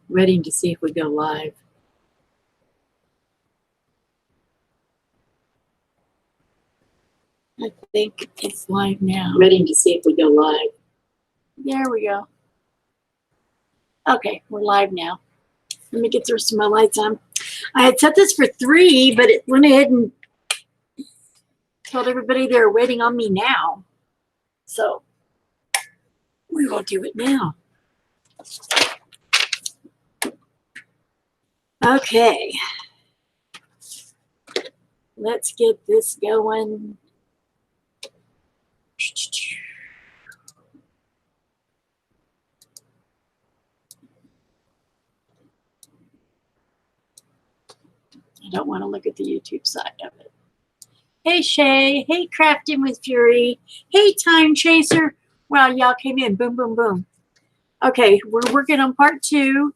Waiting to see if we go live. I think it's live now. Waiting to see if we go live. There we go. Okay, we're live now. Let me get the rest of my lights on. I had set this for 3, but it went ahead and told everybody they're waiting on me now. So we will do it now. Okay. Let's get this going. I don't want to look at the YouTube side of it. Hey, Shay. Hey, Crafting with Fury. Hey, Time Chaser. Wow, y'all came in. Boom, boom, boom. Okay, we're working on part 2.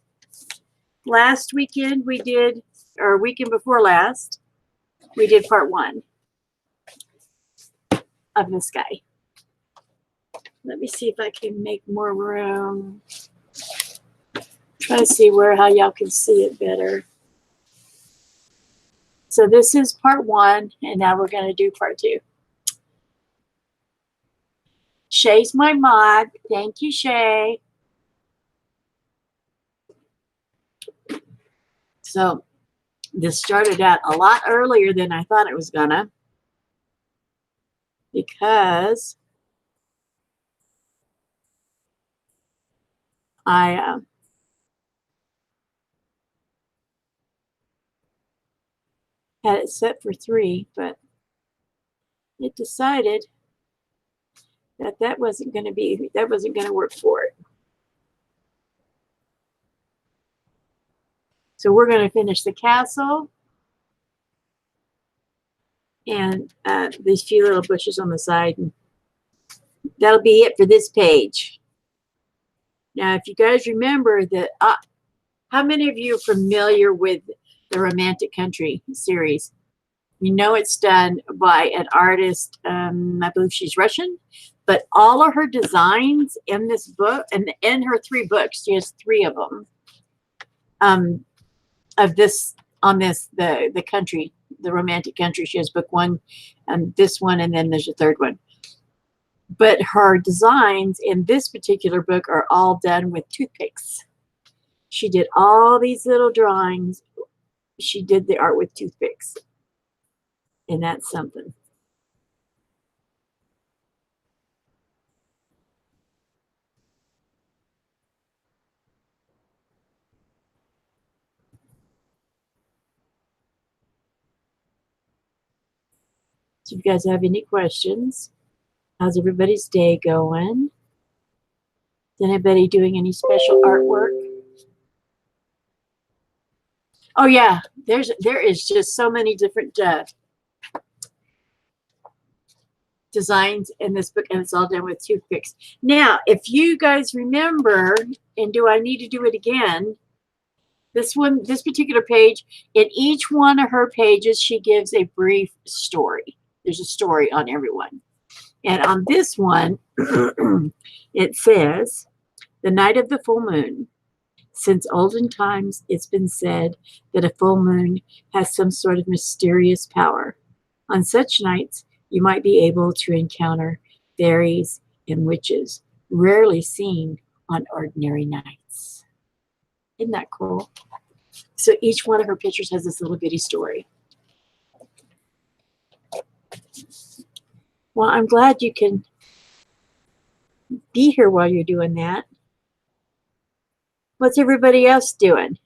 Last weekend we did, or weekend before last, we did part 1 of this guy. Let me see if I can make more room. Try to see how y'all can see it better. So this is part 1, and now we're going to do part 2. Shay's my mod. Thank you, Shay. So this started out a lot earlier than I thought it was gonna, because I had it set for 3, but it decided that wasn't going to work for it. So we're going to finish the castle and these few little bushes on the side, and that'll be it for this page. Now, if you guys remember that, how many of you are familiar with the Romantic Country series? You know it's done by an artist, I believe she's Russian, but all of her designs in this book, and in her 3 books, she has 3 of them, of this, on this, the country, the Romantic Country. She has book 1 and this one, and then there's a 3rd one. But her designs in this particular book are all done with toothpicks. She did all these little drawings. She did the art with toothpicks. And that's something. So if you guys have any questions, how's everybody's day going? Is anybody doing any special artwork? Oh yeah, there is just so many different designs in this book, and it's all done with toothpicks. Now, if you guys remember, and do I need to do it again? This particular page, in each one of her pages, she gives a brief story. There's a story on every one. And on this one, it says, the night of the full moon. Since olden times, it's been said that a full moon has some sort of mysterious power. On such nights, you might be able to encounter fairies and witches, rarely seen on ordinary nights. Isn't that cool? So each one of her pictures has this little bitty story. Well, I'm glad you can be here while you're doing that. What's everybody else doing?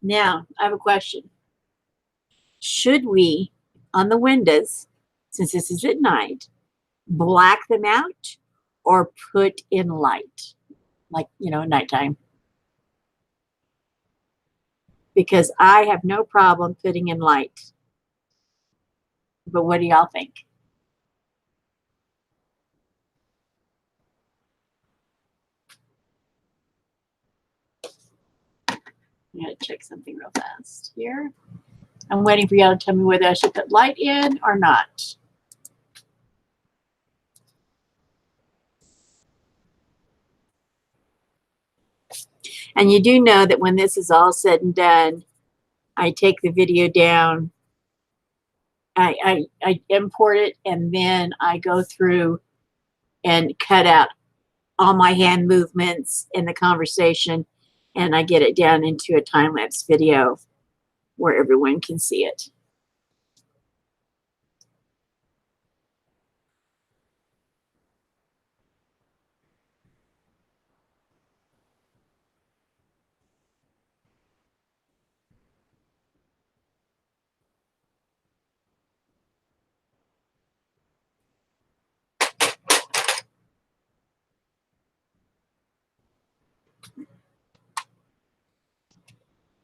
Now, I have a question. Should we, on the windows, since this is at night, black them out or put in light? Like, nighttime. Because I have no problem putting in light. But what do y'all think? I'm going to check something real fast here. I'm waiting for y'all to tell me whether I should put light in or not. And you do know that when this is all said and done, I take the video down, I import it, and then I go through and cut out all my hand movements in the conversation, and I get it down into a time-lapse video where everyone can see it.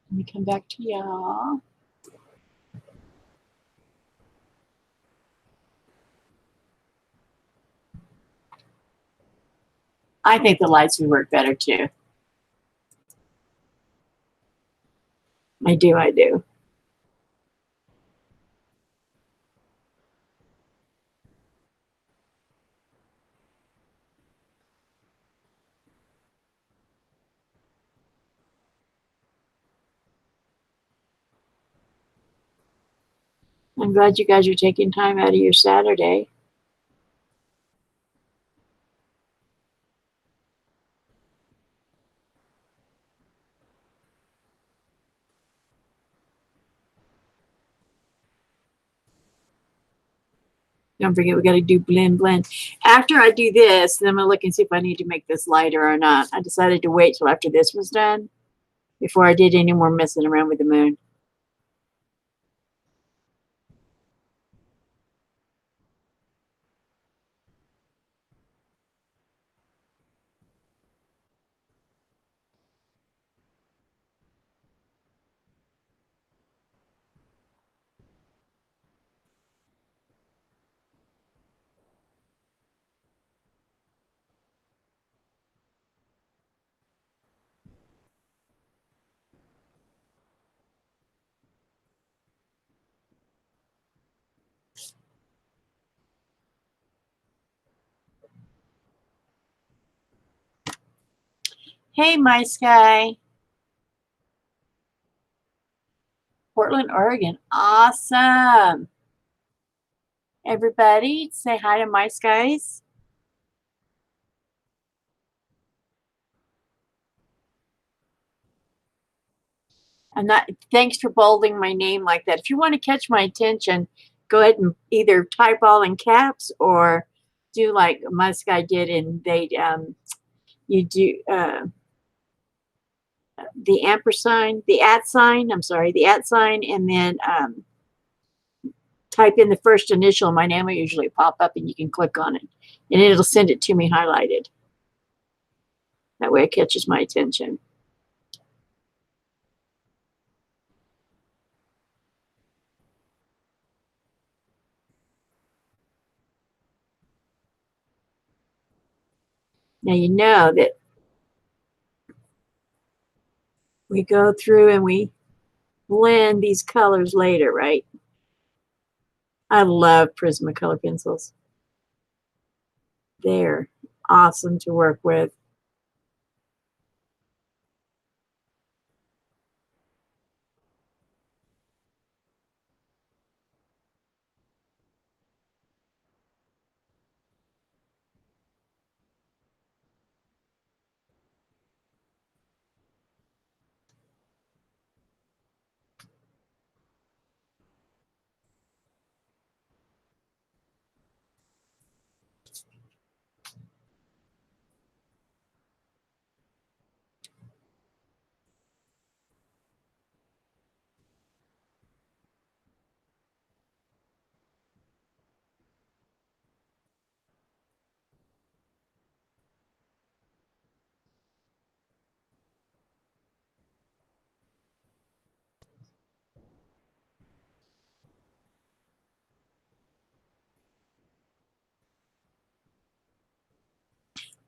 Let me come back to y'all. I think the lights would work better too. I do. I'm glad you guys are taking time out of your Saturday. Don't forget, we got to do blend, blend. After I do this, then I'm going to look and see if I need to make this lighter or not. I decided to wait till after this was done before I did any more messing around with the moon. Hey, my sky. Portland, Oregon. Awesome. Everybody, say hi to my skies. Thanks for bolding my name like that. If you want to catch my attention, go ahead and either type all in caps or do like my sky did, and you do the ampersand, the @ sign. I'm sorry, the @ sign, and then type in the first initial. My name will usually pop up, and you can click on it, and it'll send it to me highlighted. That way, it catches my attention. Now you know that we go through and we blend these colors later, right? I love Prismacolor pencils. They're awesome to work with.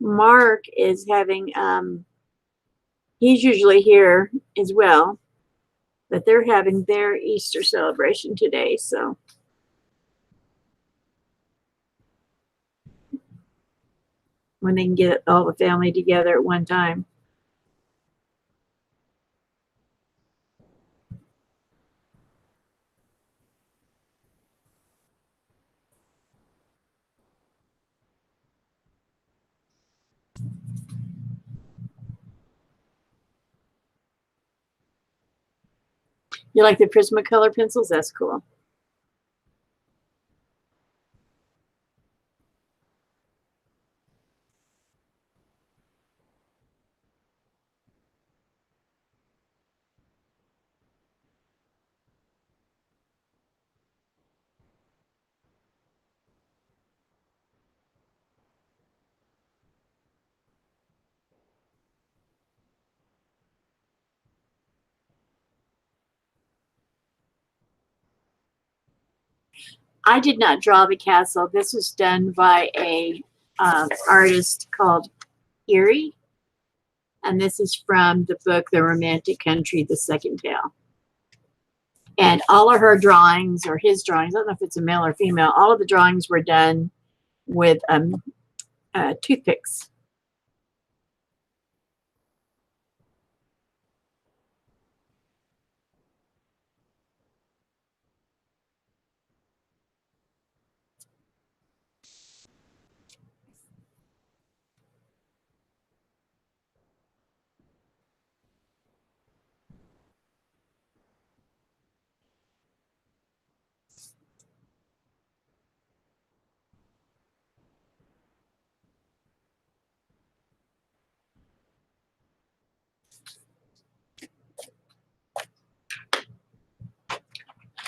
Mark is having, he's usually here as well. But they're having their Easter celebration today, so when they can get all the family together at one time. You like the Prismacolor pencils? That's cool. I did not draw the castle. This was done by a artist called Erie, and this is from the book The Romantic Country, The Second Tale. And all of her drawings, or his drawings, I don't know if it's a male or female, all of the drawings were done with toothpicks.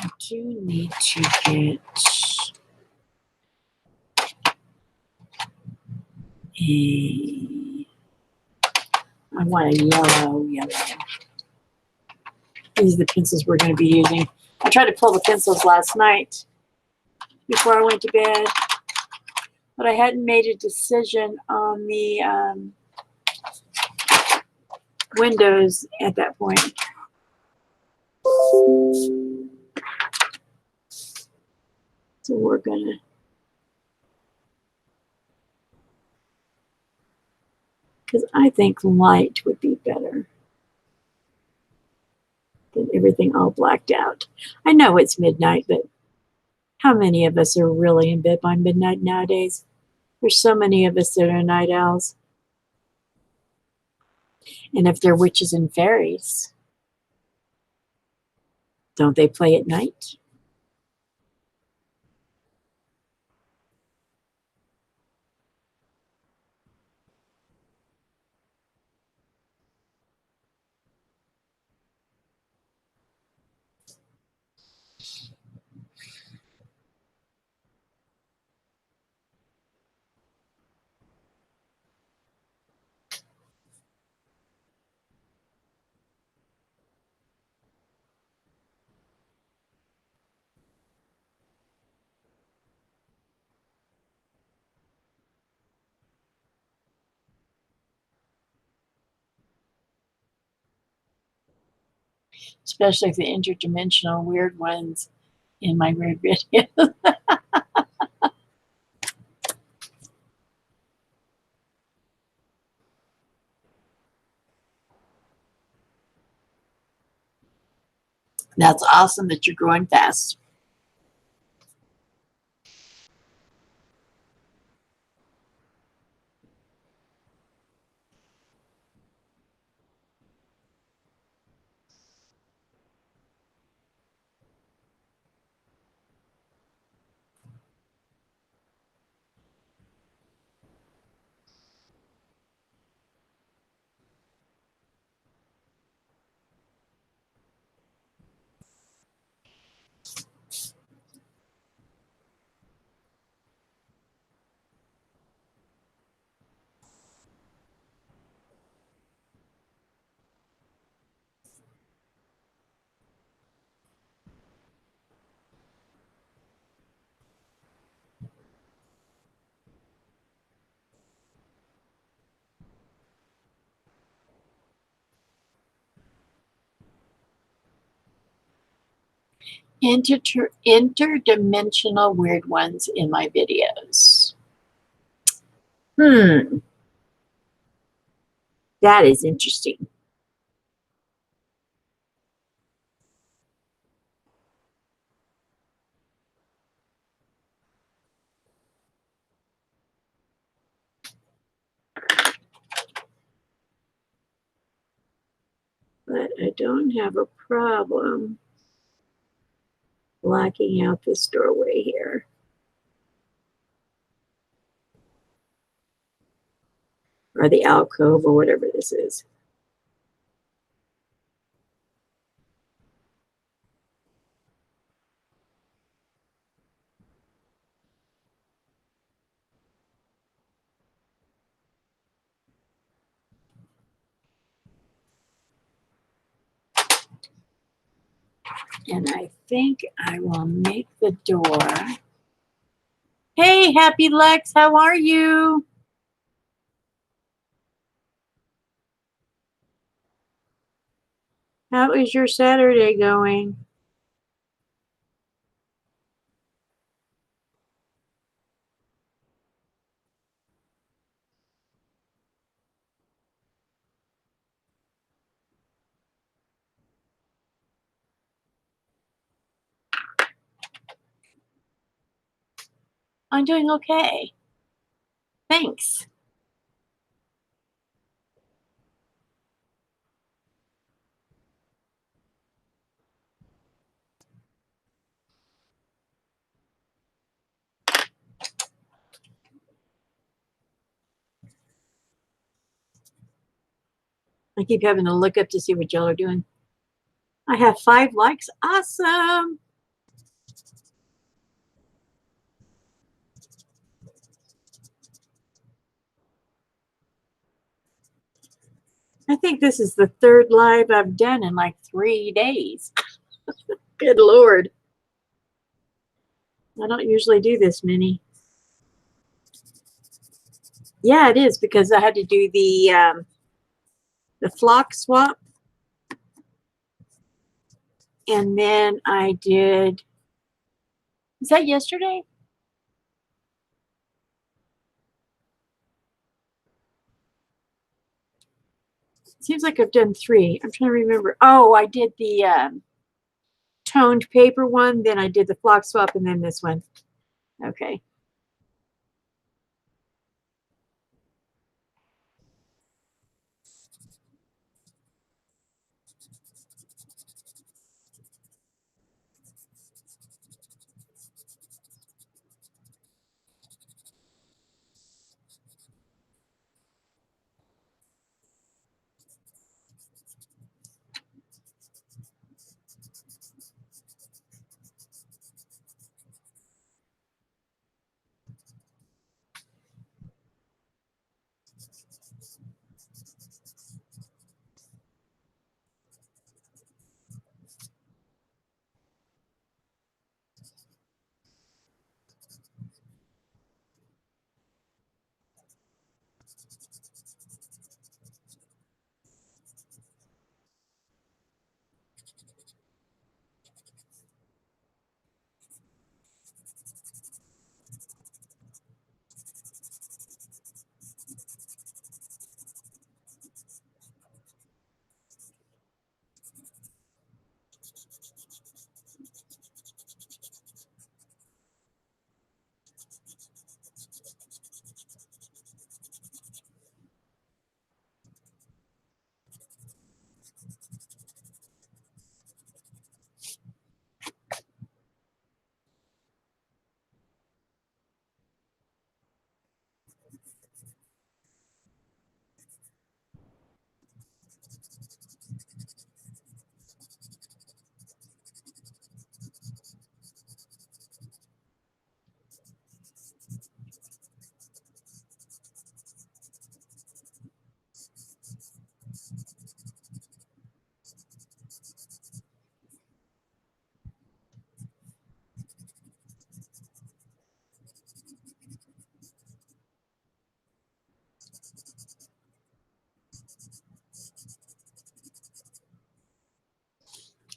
I do need to get I want a yellow. These are the pencils we're going to be using. I tried to pull the pencils last night before I went to bed, but I hadn't made a decision on the windows at that point. So we're going to, because I think light would be better than everything all blacked out. I know it's midnight, but how many of us are really in bed by midnight nowadays? There's so many of us that are night owls. And if they're witches and fairies, don't they play at night? Especially the interdimensional weird ones in my weird video. That's awesome that you're growing fast. interdimensional weird ones in my videos. That is interesting. But I don't have a problem blocking out this doorway here. Or the alcove or whatever this is. And I think I will make the door. Hey, Happy Lex, how are you? How is your Saturday going? I'm doing okay. Thanks. I keep having to look up to see what y'all are doing. I have 5 likes. Awesome. I think this is the 3rd live I've done in like 3 days. Good Lord. I don't usually do this many. Yeah, it is because I had to do the flock swap. And then I did, is that yesterday? Seems like I've done 3. I'm trying to remember. Oh, I did the toned paper one, then I did the flock swap, and then this one. Okay.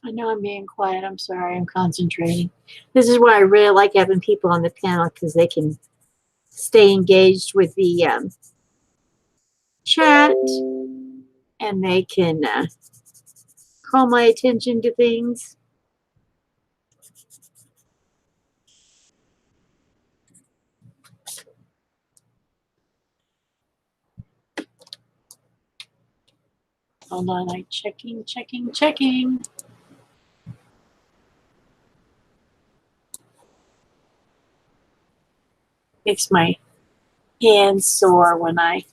I know I'm being quiet. I'm sorry. I'm concentrating. This is why I really like having people on the panel, because they can stay engaged with the chat, and they can call my attention to things. Hold on, I'm checking. Makes my hands sore when I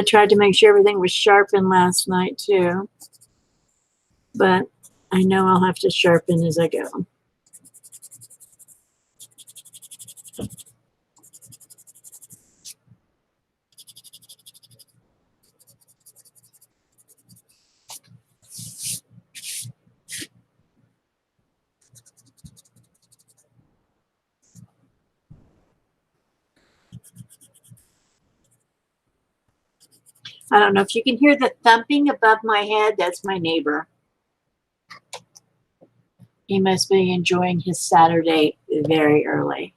tried to make sure everything was sharpened last night too. But I know I'll have to sharpen as I go. I don't know if you can hear the thumping above my head. That's my neighbor. He must be enjoying his Saturday very early.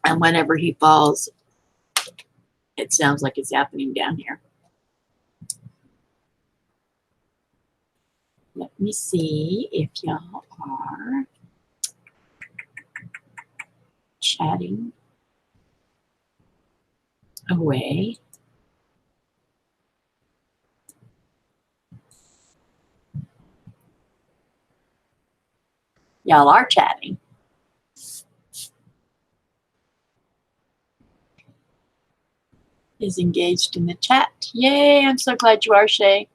And whenever he falls, it sounds like it's happening down here. Let me see if y'all are chatting away. Y'all are chatting. Is engaged in the chat. Yay, I'm so glad you are, Shay.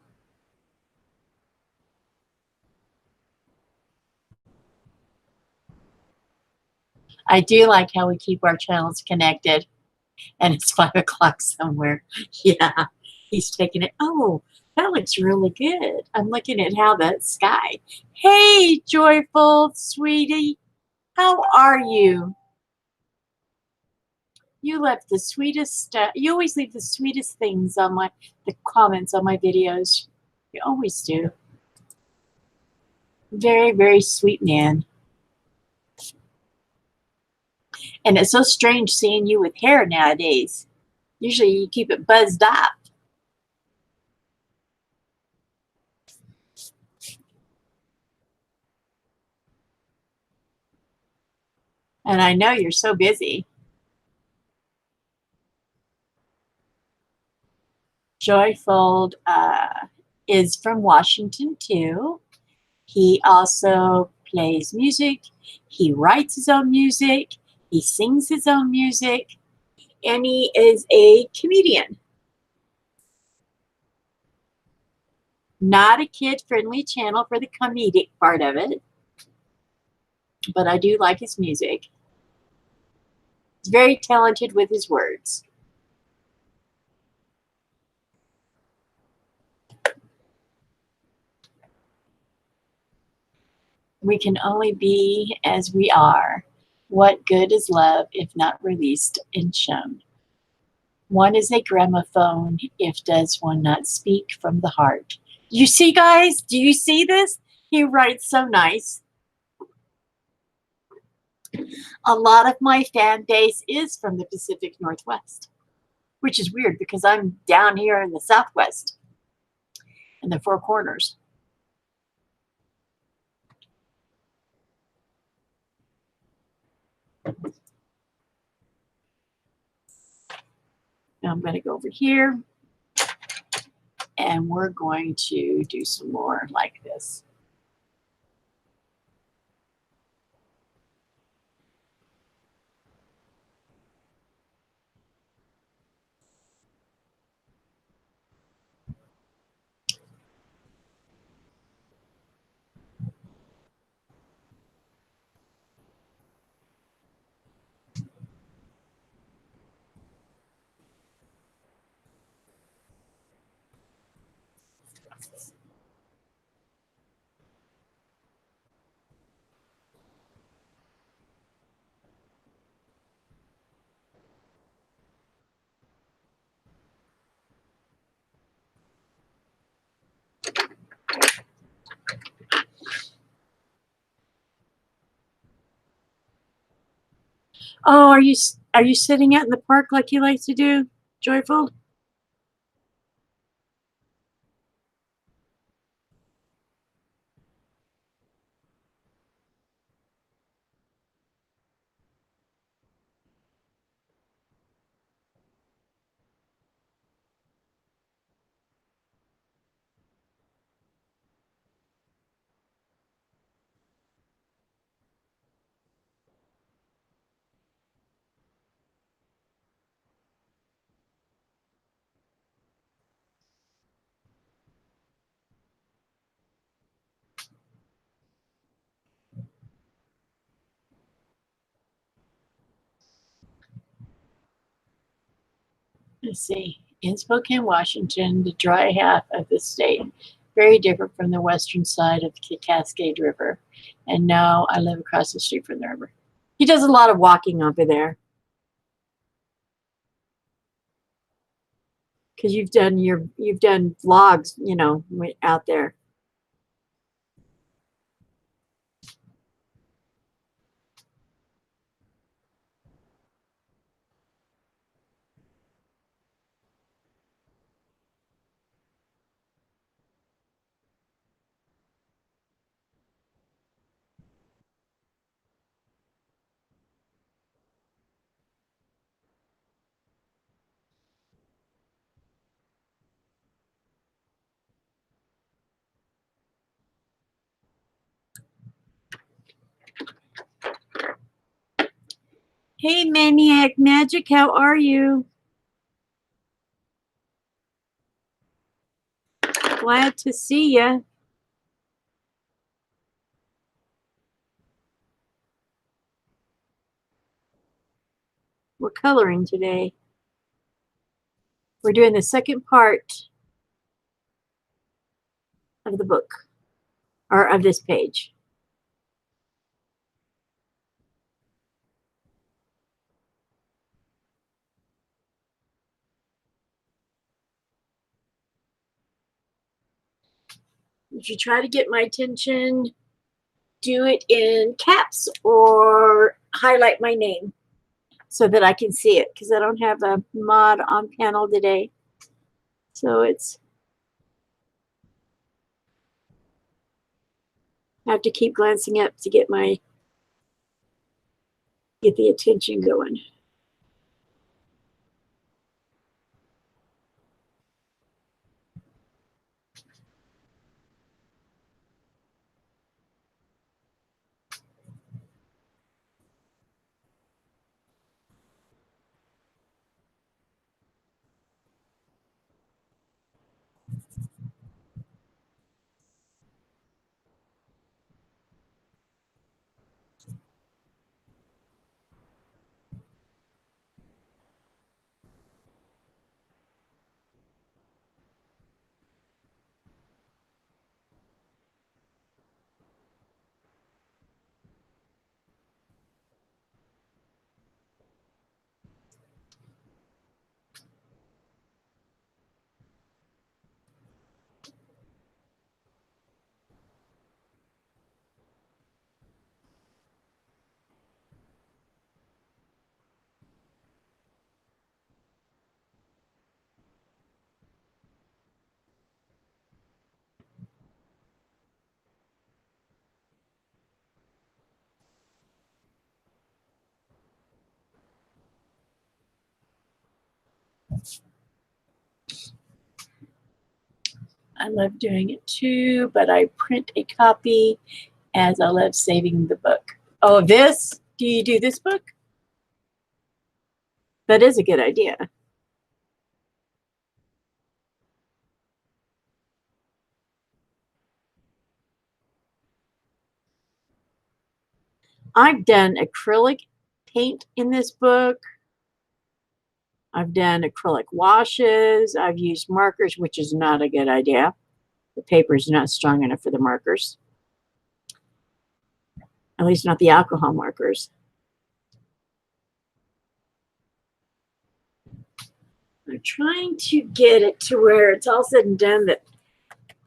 I do like how we keep our channels connected. And it's 5 o'clock somewhere. Yeah, he's taking it. Oh, that looks really good. I'm looking at how the sky. Hey, Joyful, sweetie. How are you? You left the sweetest stuff. You always leave the sweetest things on the comments on my videos. You always do. Very, very sweet man. And it's so strange seeing you with hair nowadays. Usually you keep it buzzed up. And I know you're so busy. Joyfold is from Washington too. He also plays music. He writes his own music. He sings his own music. And he is a comedian. Not a kid-friendly channel for the comedic part of it. But I do like his music. He's very talented with his words. We can only be as we are. What good is love if not released and shown? One is a gramophone if does one not speak from the heart. You see, guys? Do you see this? He writes so nice. A lot of my fan base is from the Pacific Northwest, which is weird because I'm down here in the Southwest in the Four Corners. Now I'm going to go over here and we're going to do some more like this. Oh, are you sitting out in the park like you like to do, Joyful? Let's see. In Spokane, Washington, the dry half of the state, very different from the western side of the Cascade River. And now I live across the street from the river. He does a lot of walking over there. Because you've done vlogs, you know, out there. Hey, Maniac Magic, how are you? Glad to see you. We're coloring today. We're doing the second part of the book, or of this page. If you try to get my attention, do it in caps or highlight my name so that I can see it, because I don't have a mod on panel today. So I have to keep glancing up to get the attention going. I love doing it too, but I print a copy as I love saving the book. Oh, this? Do you do this book? That is a good idea. I've done acrylic paint in this book. I've done acrylic washes. I've used markers, which is not a good idea. The paper is not strong enough for the markers. At least not the alcohol markers. I'm trying to get it to where it's all said and done that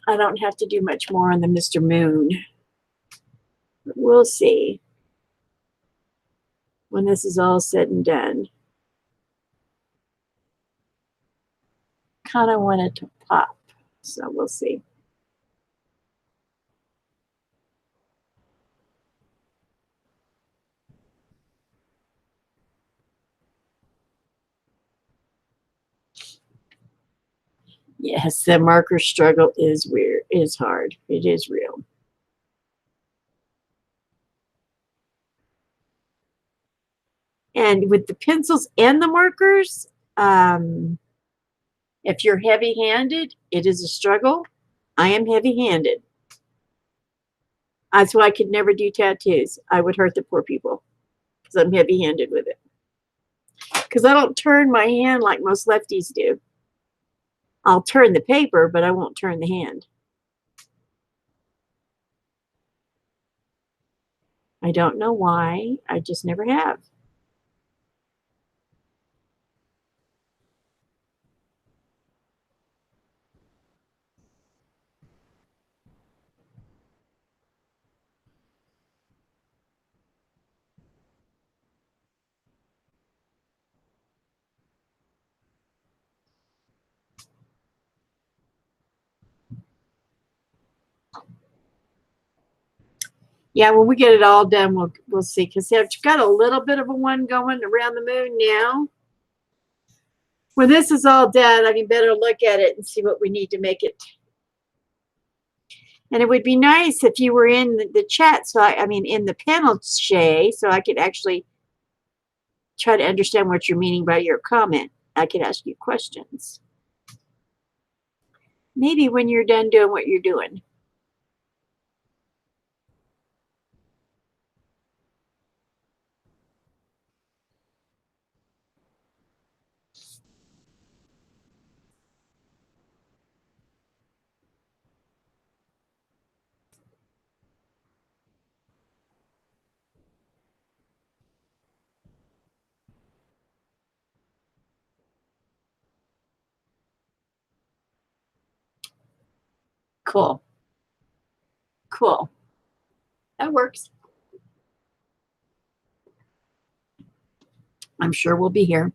I don't have to do much more on the Mr. Moon. But we'll see when this is all said and done. Kind of want it to pop, so we'll see. Yes, the marker struggle is weird, is hard. It is real. And with the pencils and the markers, if you're heavy-handed, it is a struggle. I am heavy-handed. That's why I could never do tattoos. I would hurt the poor people because I'm heavy-handed with it. Because I don't turn my hand like most lefties do. I'll turn the paper, but I won't turn the hand. I don't know why. I just never have. Yeah, when we get it all done, we'll see. Because I've got a little bit of a one going around the moon now. When this is all done, I can better look at it and see what we need to make it. And it would be nice if you were in the chat, so I mean in the panel, Shay, so I could actually try to understand what you're meaning by your comment. I could ask you questions. Maybe when you're done doing what you're doing. Cool. Cool. That works. I'm sure we'll be here.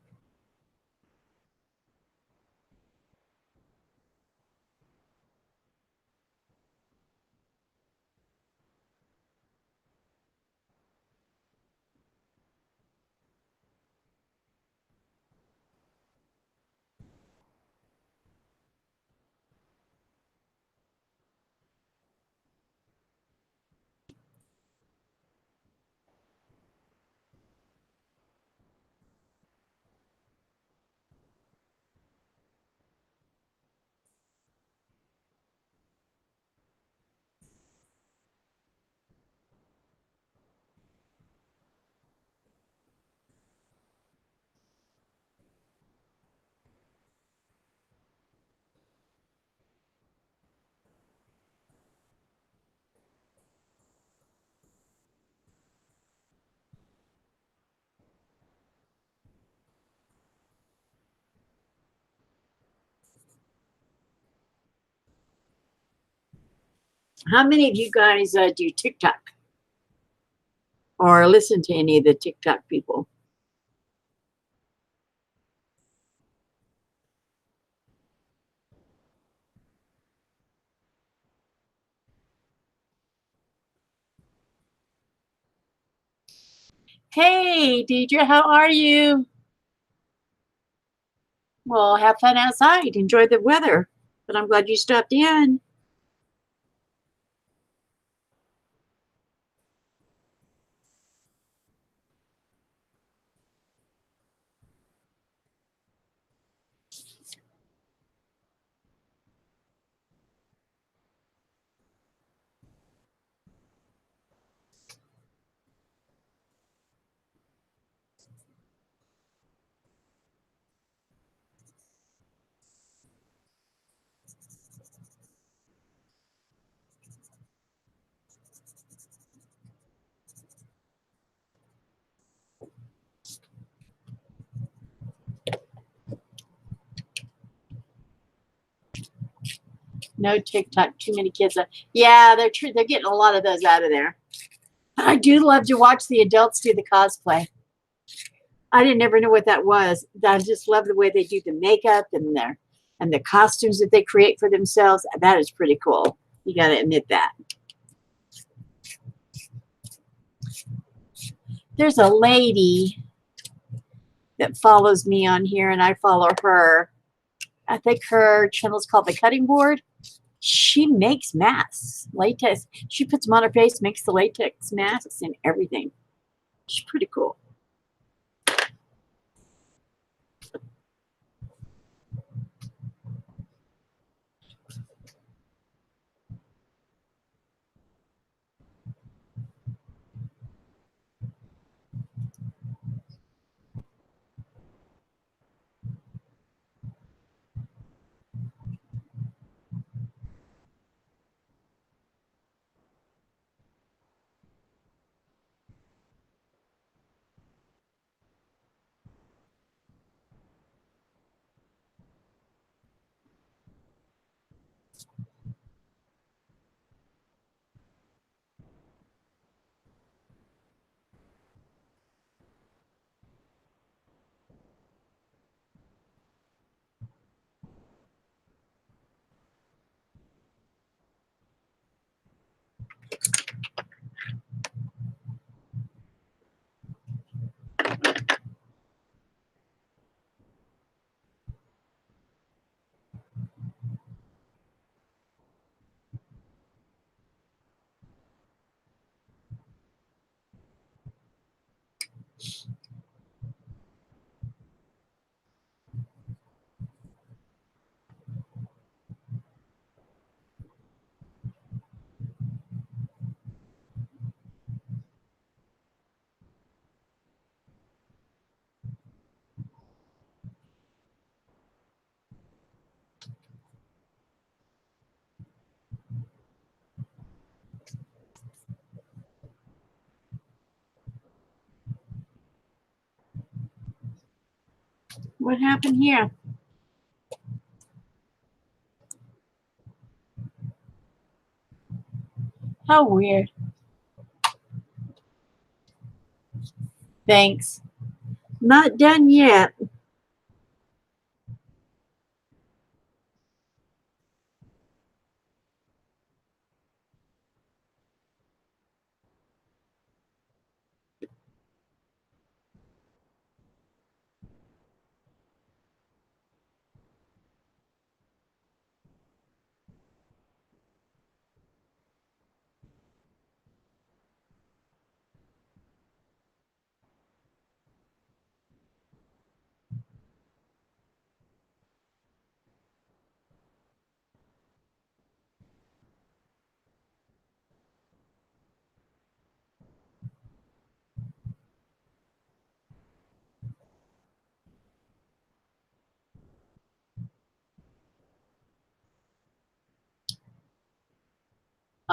How many of you guys do TikTok or listen to any of the TikTok people? Hey, Deidre, how are you? Well, have fun outside. Enjoy the weather. But I'm glad you stopped in. No TikTok, too many kids. Yeah, they're true. They're getting a lot of those out of there. I do love to watch the adults do the cosplay. I didn't ever know what that was. I just love the way they do the makeup and the costumes that they create for themselves. That is pretty cool. You got to admit that. There's a lady that follows me on here, and I follow her. I think her channel is called The Cutting Board. She makes masks, latex. She puts them on her face, makes the latex masks and everything. She's pretty cool. What happened here? How weird. Thanks. Not done yet.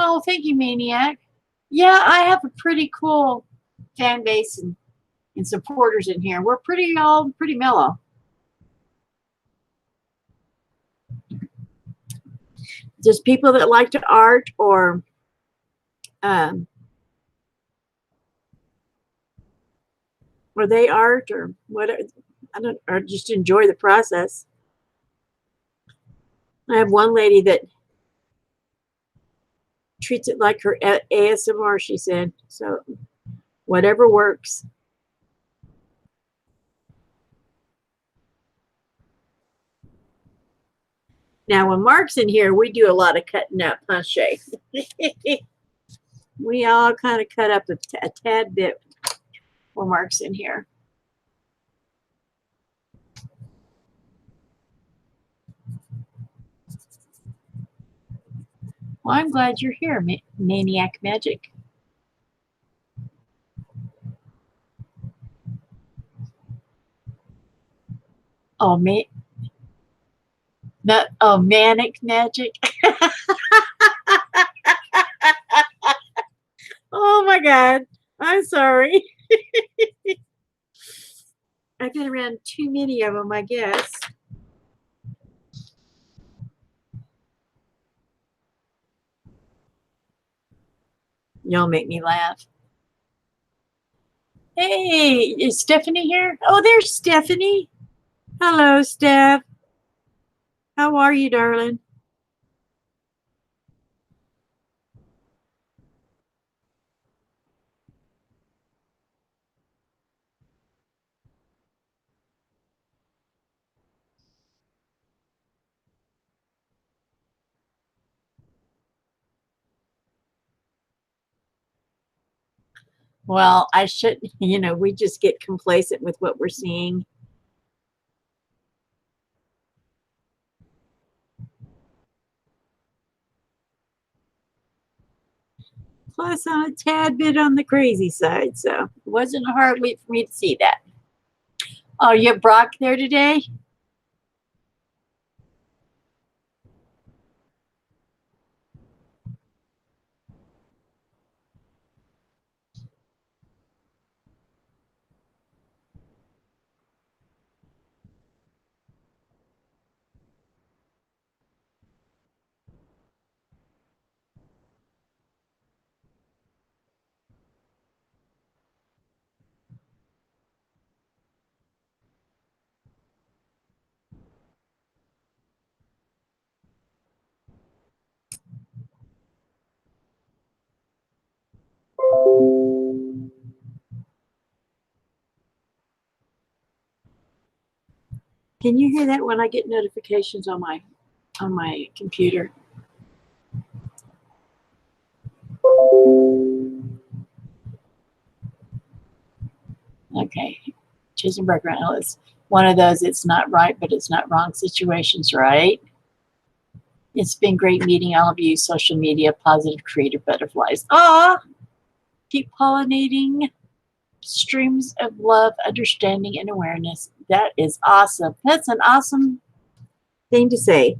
Oh, thank you, Maniac. Yeah, I have a pretty cool fan base and supporters in here. We're pretty mellow. Just people that like to art um, or they art or whatever. I don't, or just enjoy the process. I have one lady that treats it like her ASMR, she said. So whatever works. Now, when Mark's in here, we do a lot of cutting up, huh, Shay? We all kind of cut up a tad bit when Mark's in here. Well, I'm glad you're here, Maniac Magic. Oh, Manic Magic. Oh my God. I'm sorry. I've been around too many of them, I guess. Y'all make me laugh. Hey, is Stephanie here? Oh, there's Stephanie. Hello, Steph. How are you, darling? Well, I shouldn't, we just get complacent with what we're seeing. Plus, I'm a tad bit on the crazy side, so it wasn't a hard leap for me to see that. Oh, you have Brock there today? Can you hear that when I get notifications on my computer? Okay. Choosing background is one of those it's not right, but it's not wrong situations, right? It's been great meeting all of you, social media, positive creative butterflies. Ah, keep pollinating streams of love, understanding, and awareness. That is awesome. That's an awesome thing to say.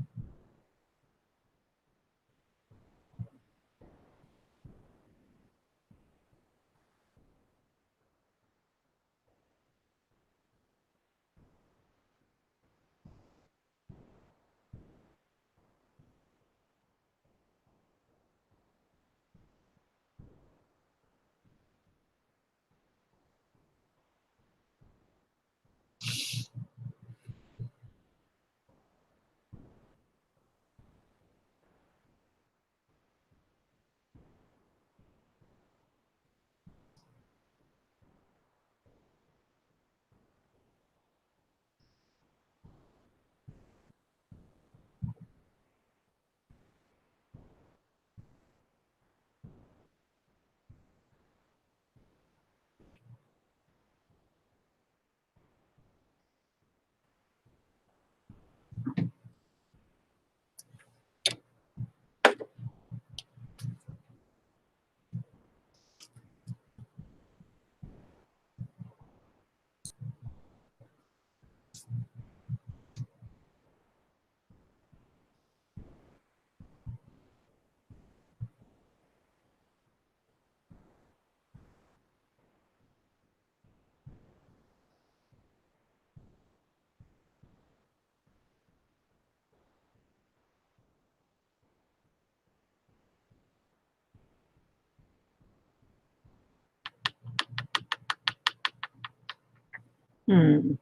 Hmm.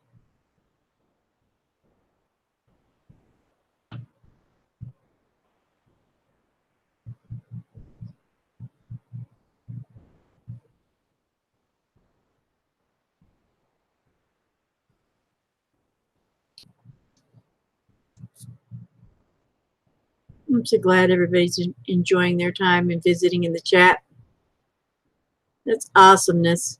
I'm so glad everybody's enjoying their time and visiting in the chat. That's awesomeness.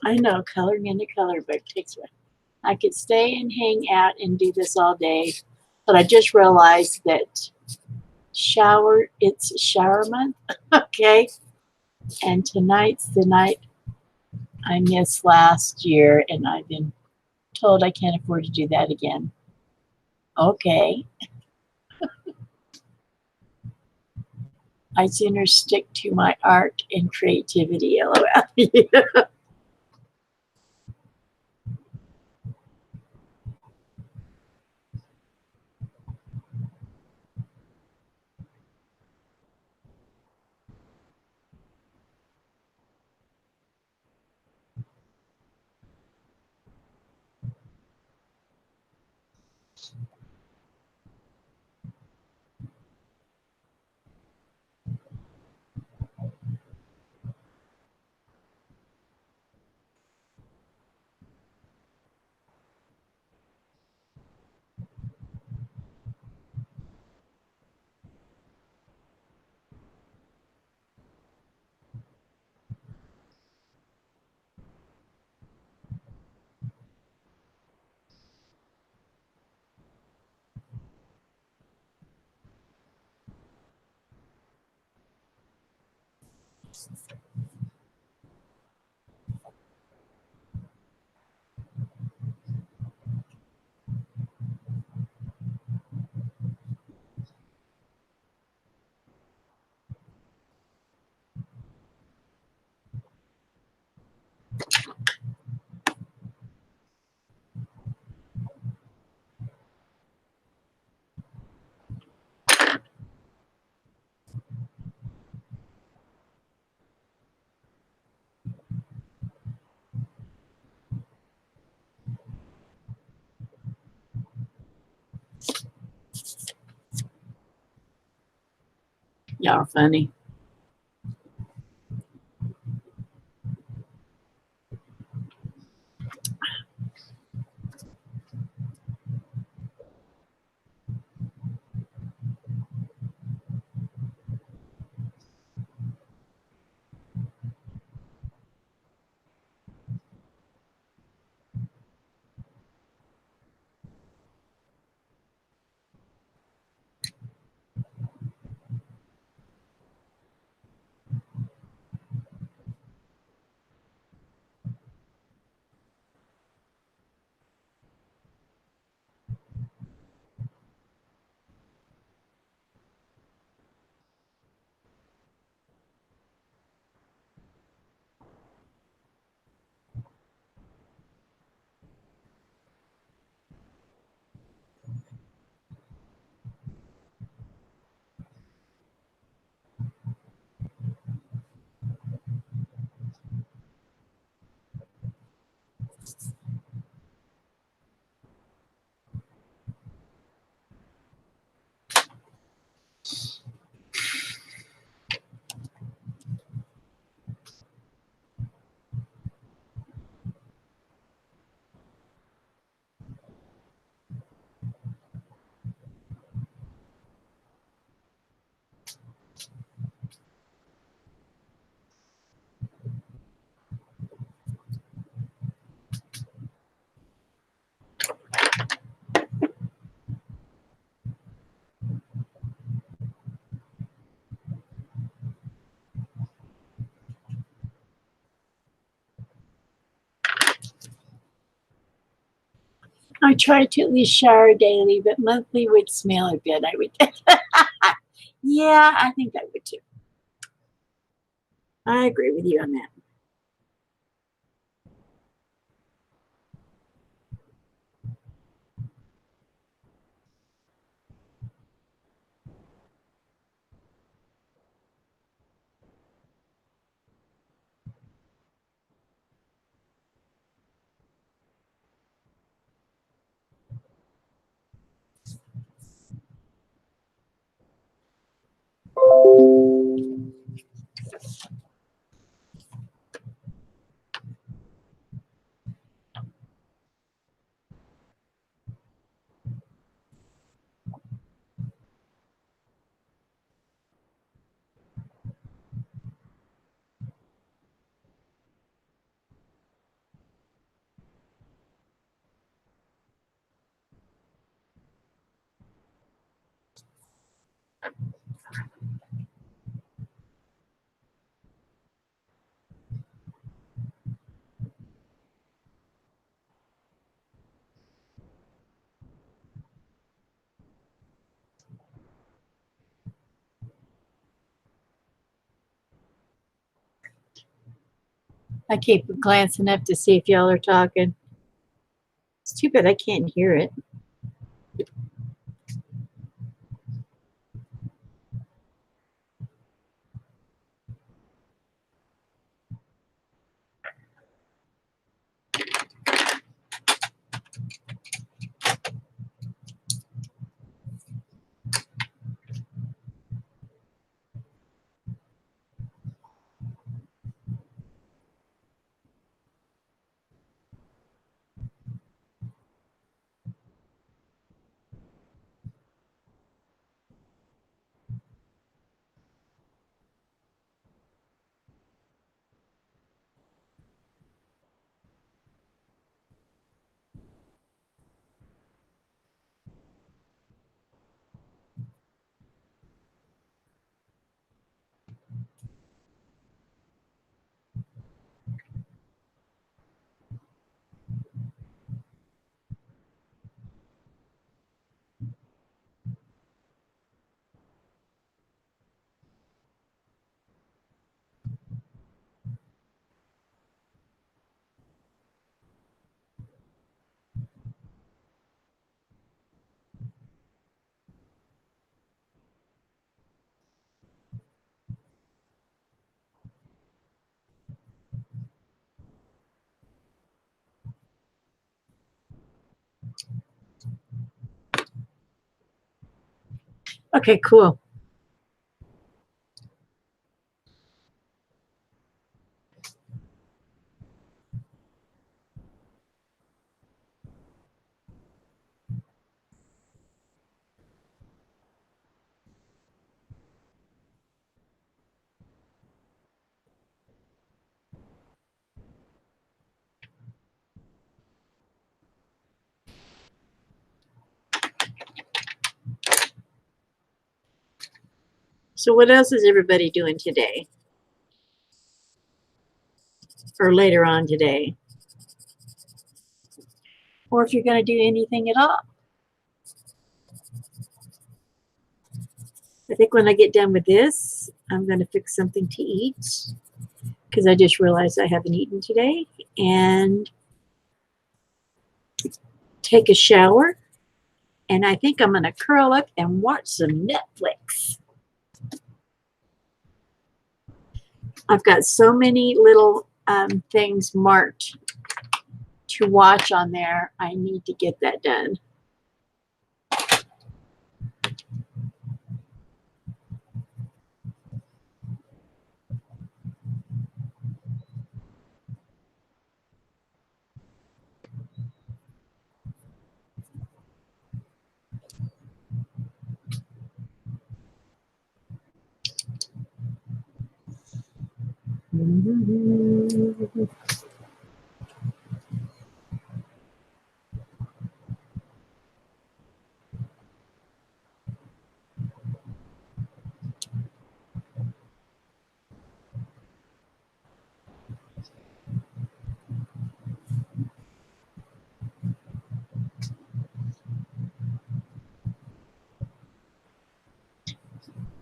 I know coloring in a color book takes one. I could stay and hang out and do this all day, but I just realized that it's shower month, okay? And tonight's the night I missed last year, and I've been told I can't afford to do that again. Okay. I'd sooner stick to my art and creativity, LOL. Yeah. Y'all are funny. I try to at least shower daily, but monthly would smell a bit, I would think. Yeah, I think I would too. I agree with you on that. I keep glancing up to see if y'all are talking. It's too bad I can't hear it. Okay, cool. So what else is everybody doing today? Or later on today? Or if you're going to do anything at all? I think when I get done with this, I'm going to fix something to eat because I just realized I haven't eaten today, and take a shower. And I think I'm going to curl up and watch some Netflix. I've got so many little things marked to watch on there. I need to get that done.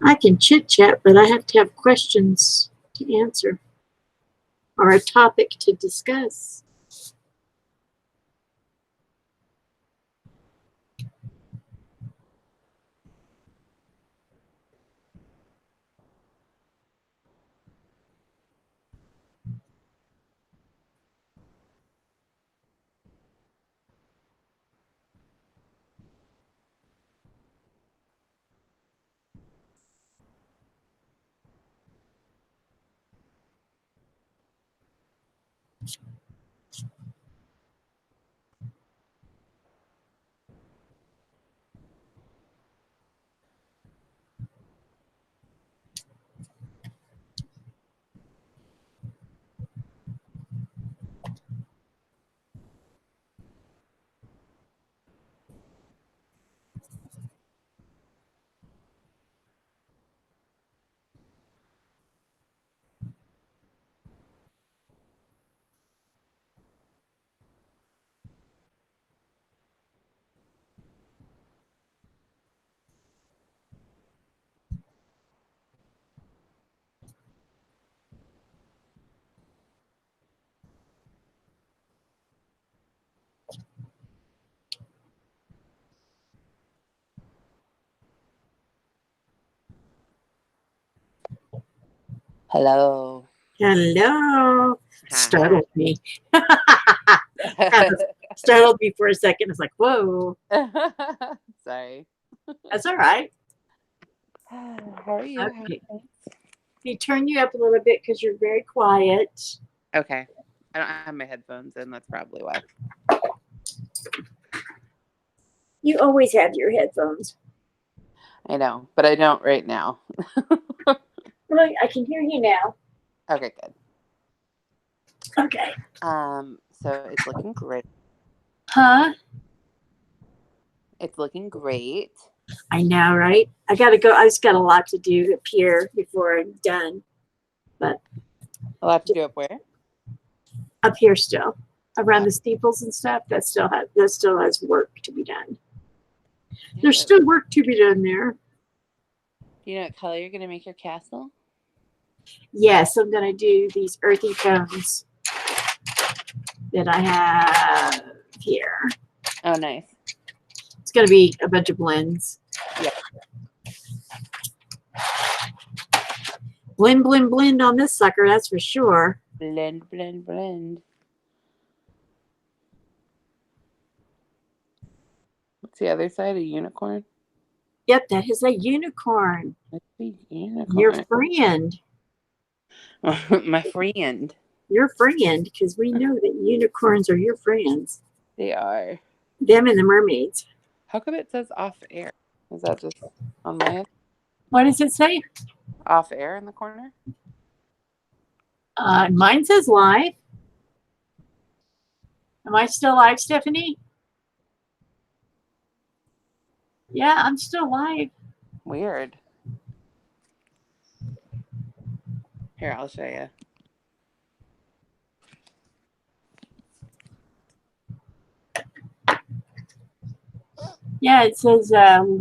I can chit chat, but I have to have questions to answer or a topic to discuss. Hello. Hello. Startled me. Startled me for a second. It's like, whoa. Sorry. That's all right. How are you? Okay. Let me turn you up a little bit because you're very quiet. Okay. I don't have my headphones in. That's probably why. You always have your headphones. I know, but I don't right now. Well, I can hear you now. Okay, good. Okay. So it's looking great. Huh? It's looking great. I know, right? I gotta go. I just got a lot to do up here before I'm done. But A lot to do up where? up here still. Around the steeples and stuff, that still has work to be done. Yeah. There's still work to be done there. Do you know what color you're gonna make your castle? Yes, I'm gonna do these earthy tones that I have here. Oh, nice. It's gonna be a bunch of blends. Yeah. Blend, blend, blend on this sucker, that's for sure. Blend, blend, blend. What's the other side? A unicorn? Yep, that is a unicorn. Let's see, unicorn. Your friend. My friend. Your friend, because we know that unicorns are your friends. They are. Them and the mermaids. How come it says off air? Is that just on my end? What does it say? Off air in the corner? Mine says live. Am I still live, Stephanie? Yeah, I'm still live. Weird. Here, I'll show you. Yeah, it says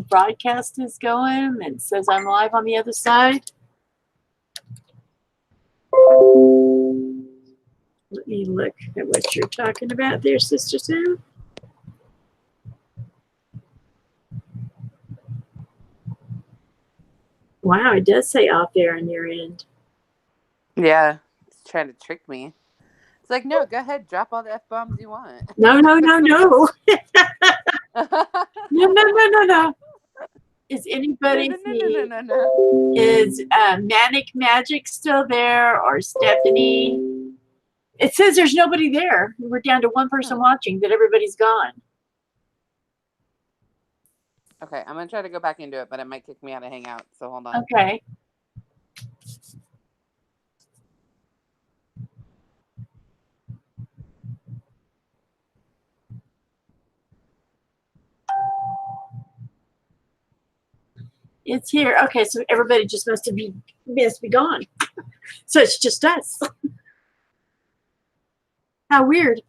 broadcast is going. It says I'm live on the other side. Let me look at what you're talking about there, Sister Sue. Wow, it does say off there on your end. Yeah, it's trying to trick me. It's like, no, go ahead, drop all the F-bombs you want. No, no, no, no. No. Is anybody No. Is Manic Magic still there or Stephanie? It says there's nobody there. We're down to one person watching, that everybody's gone. Okay, I'm going to try to go back into it, but it might kick me out of Hangout, so hold on. Okay. It's here. Okay, so everybody just must be gone. So it's just us. How weird.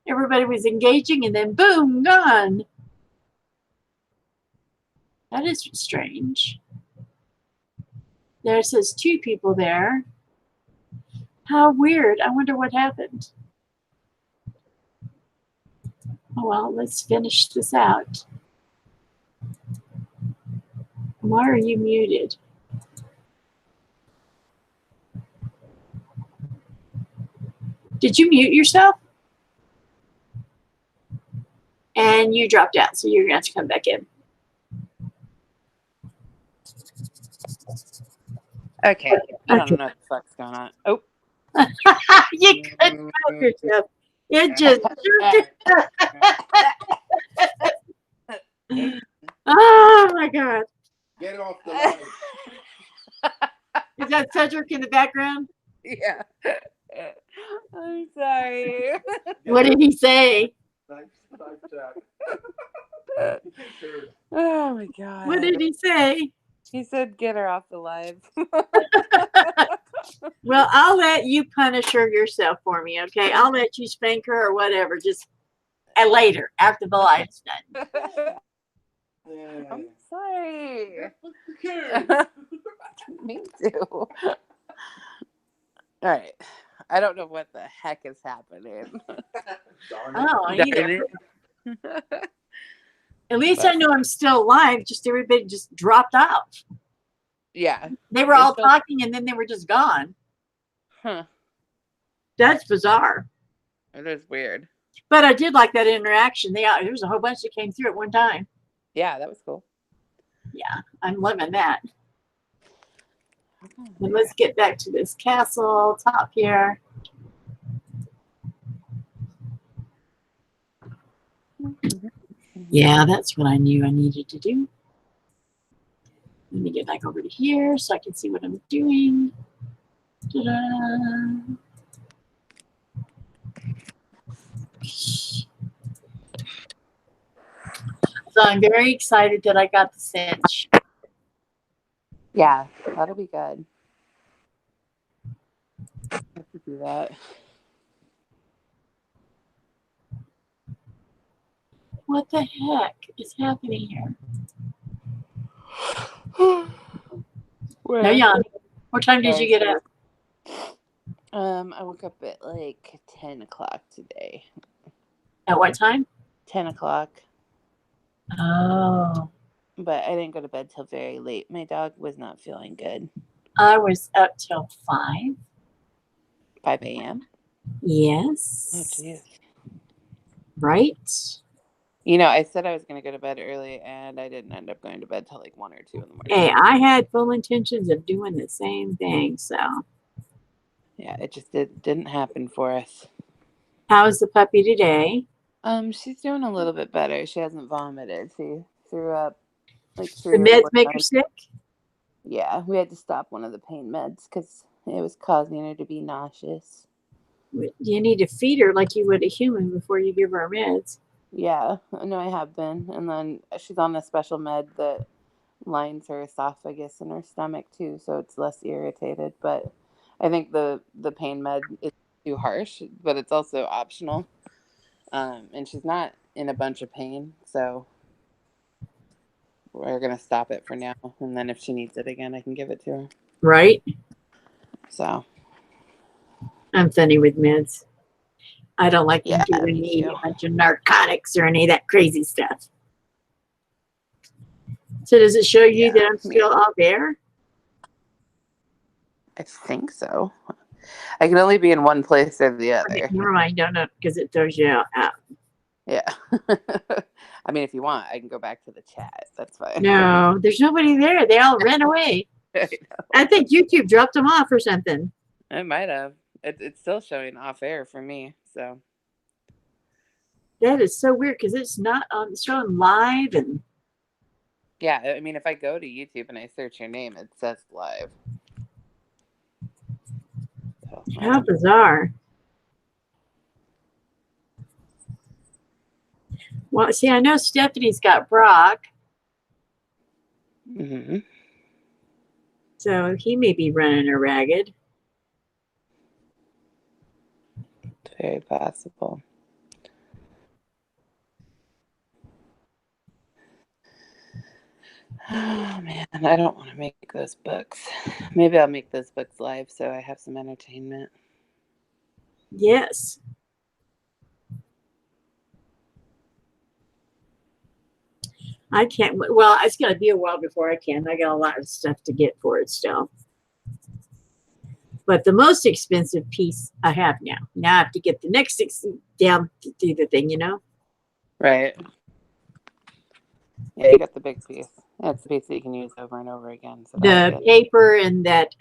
Everybody was engaging and then boom, gone. That is strange. There says 2 people there. How weird. I wonder what happened. Oh, well, let's finish this out. Why are you muted? Did you mute yourself? And you dropped out, so you're going to have to come back in. Okay. I don't know what the fuck's going on. Oh. You couldn't help yourself. It just. Oh, my God. Get off the line. Is that Cedric in the background? Yeah. I'm sorry. What did he say? Nice Oh my God. What did he say? He said, "Get her off the live." Well, I'll let you punish her yourself for me, okay? I'll let you spank her or whatever, just later, after the live's done. I'm sorry. Me too. All right. I don't know what the heck is happening. Oh, either. Darn At least I know I'm still alive. Just everybody just dropped off. Yeah. They were all talking and then they were just gone. Huh. That's bizarre. It is weird. But I did like that interaction. There was a whole bunch that came through at one time. Yeah, that was cool. Yeah, I'm loving that. And let's get back to this castle top here. Yeah, that's what I knew I needed to do. Let me get back over to here so I can see what I'm doing. Ta-da. So I'm very excited that I got the cinch. Yeah, that'll be good. I have to do that. What the heck is happening here? No, yeah. What time did you get up? I woke up at like 10 o'clock today. At what time? 10 o'clock. Oh. But I didn't go to bed till very late. My dog was not feeling good. I was up till 5. 5 a.m.? Yes. Oh, jeez. Right? You know, I said I was going to go to bed early, and I didn't end up going to bed till like 1 or 2 in the morning. Hey, I had full intentions of doing the same thing, so. Yeah, it just didn't happen for us. How's the puppy today? She's doing a little bit better. She hasn't vomited. She threw up like 3 The or meds 4 make her times. sick? Yeah, we had to stop one of the pain meds because it was causing her to be nauseous. You need to feed her like you would a human before you give her meds. Yeah, no, I have been. And then she's on a special med that lines her esophagus and her stomach too, so it's less irritated. But I think the pain med is too harsh, but it's also optional. And she's not in a bunch of pain, so we're gonna stop it for now. And then if she needs it again, I can give it to her. Right? So I'm funny with meds. I don't like them giving me me too. a bunch of narcotics or any of that crazy stuff. So does it show you that I'm still off air? I think so. I can only be in one place or the other. Okay, never mind, don't know, because it throws you out. Yeah. I mean, if you want, I can go back to the chat. That's fine. No, there's nobody there. They all ran away. I think YouTube dropped them off or something. It might have. It's still showing off air for me. So that is so weird because it's not showing live and. Yeah, I mean, if I go to YouTube and I search your name, it says live. So, how bizarre. Well, see, I know Stephanie's got Brock. Mm-hmm. So he may be running her ragged. It's very possible. Oh man, I don't want to make those books. Maybe I'll make those books live so I have some entertainment. Yes. I can't. Well, it's going to be a while before I can. I got a lot of stuff to get for it still. But the most expensive piece I have now. Now I have to get the next down to do the thing, you know? Right. Yeah, you got the big piece. That's the piece that you can use over and over again. So that's The good. paper and that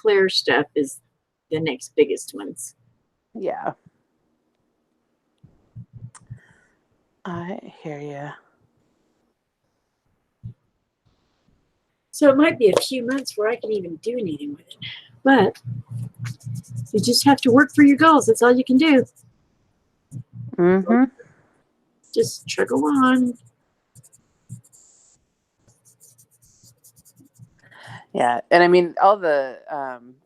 clear stuff is the next biggest ones. Yeah. I hear you. So it might be a few months where I can even do anything with it. But you just have to work for your goals. That's all you can do. Mm-hmm. Just trickle on. Yeah, and I mean all the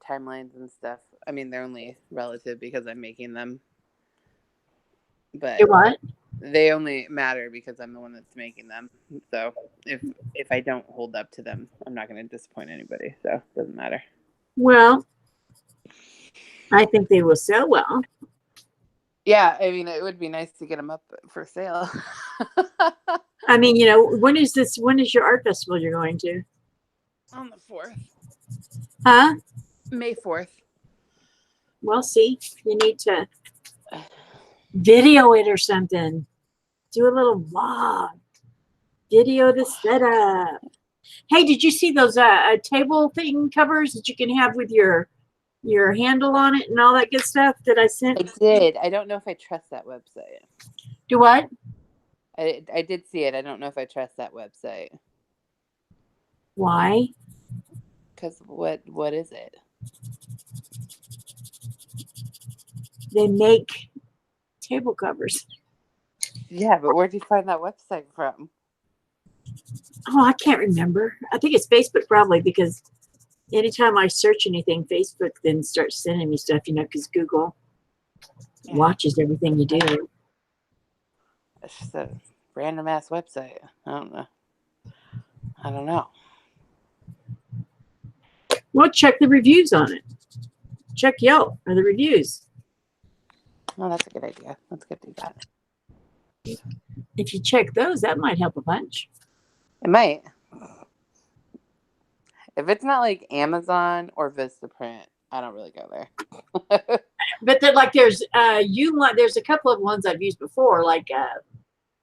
timelines and stuff. I mean they're only relative because I'm making them, but You what? they only matter because I'm the one that's making them. So if I don't hold up to them, I'm not going to disappoint anybody. So it doesn't matter. Well, I think they will sell well. Yeah, I mean it would be nice to get them up for sale. I mean, you know, when is your art festival you're going to? On the 4th. Huh? May 4th. Well, see, you need to video it or something. Do a little vlog. Video the setup. Hey, did you see those table thing covers that you can have with your handle on it and all that good stuff that I sent? I did. I don't know if I trust that website. Do what? I did see it. I don't know if I trust that website. Why? Because what is it? They make table covers. Yeah, but where'd you find that website from? Oh, I can't remember. I think it's Facebook probably, because anytime I search anything, Facebook then starts sending me stuff, you know, because Google watches everything you do. It's just a random ass website. I don't know. I don't know. Well, check the reviews on it. Check Yelp or the reviews. Oh, that's a good idea. Let's go do that. If you check those, that might help a bunch. It might. If it's not like Amazon or Vistaprint, I don't really go there. But then, like, there's Uline. There's a couple of ones I've used before, like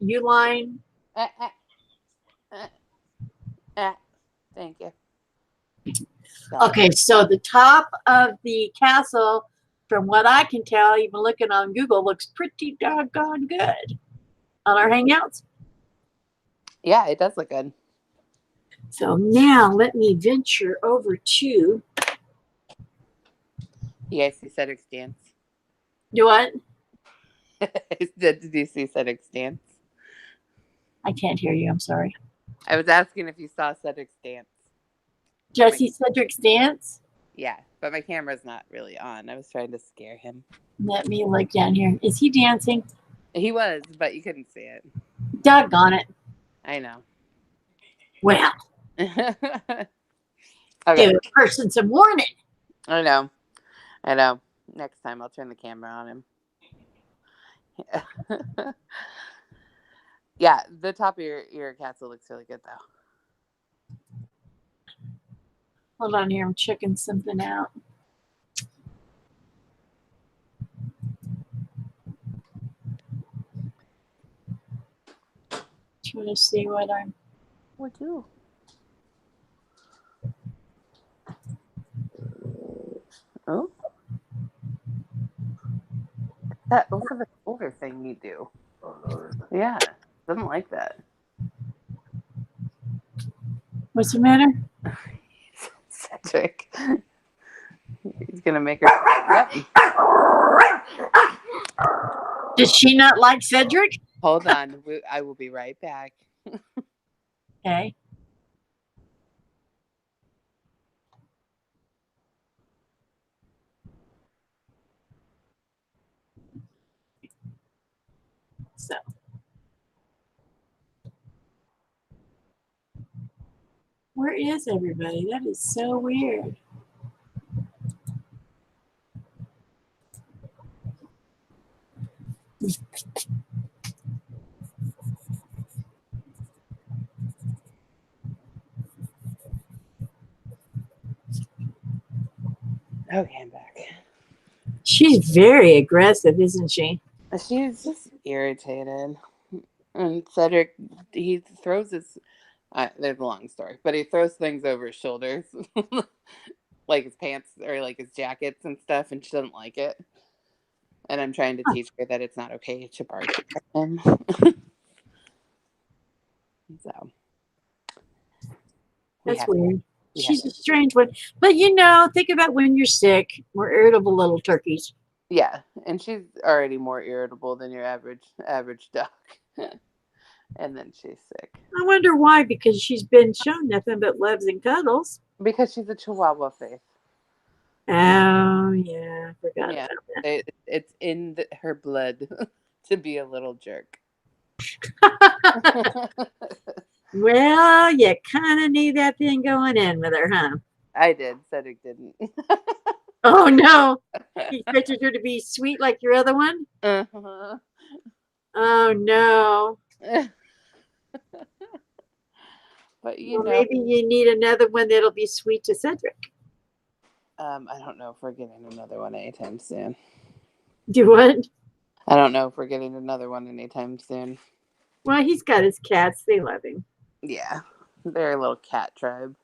Uline. Thank you. Okay, so the top of the castle, from what I can tell, even looking on Google, looks pretty doggone good on our Hangouts. Yeah, it does look good. So now let me venture over to. You guys see Cedric's dance? Do what? Did you see Cedric's dance? I can't hear you. I'm sorry. I was asking if you saw Cedric's dance. Jesse Cedric's dance? Yeah, but my camera's not really on. I was trying to scare him. Let me look down here. Is he dancing? He was, but you couldn't see it. Doggone it. I know. Well, Okay. give a person some warning. I know. Next time I'll turn the camera on him. Yeah, the top of your castle looks really good though. Hold on here. I'm checking something out. Trying to see what I'm. What do? Oh. That over the shoulder thing you do. Yeah. Doesn't like that. What's the matter? Cedric. He's gonna make her. Yep. Does she not like Cedric? Hold on. I will be right back. Okay. So. Where is everybody? That is so weird. Okay, I'm back. She's very aggressive, isn't she? She's just irritated. And Cedric, he throws his. There's a long story, but he throws things over his shoulders, like his pants or like his jackets and stuff, and she doesn't like it. And I'm trying to teach her that it's not okay to bark at him. So That's weird. She's a to, strange one. But you know, think about when you're sick. We're irritable little turkeys. yeah, and she's already more irritable than your average dog. And then she's sick I wonder why, because she's been shown nothing but loves and cuddles. because she's a Chihuahua face. Oh, yeah. I forgot Yeah, about that. it's in her blood to be a little jerk. Well, you kind of need that thing going in with her, huh? I did. Cedric didn't. Oh, no. He expected her to be sweet like your other one? Uh-huh. Oh, no. But you Well, know, maybe you need another one that'll be sweet to Cedric. I don't know if we're getting another one anytime soon. Do what? I don't know if we're getting another one anytime soon. Well, he's got his cats. They love him. Yeah, they're a little cat tribe.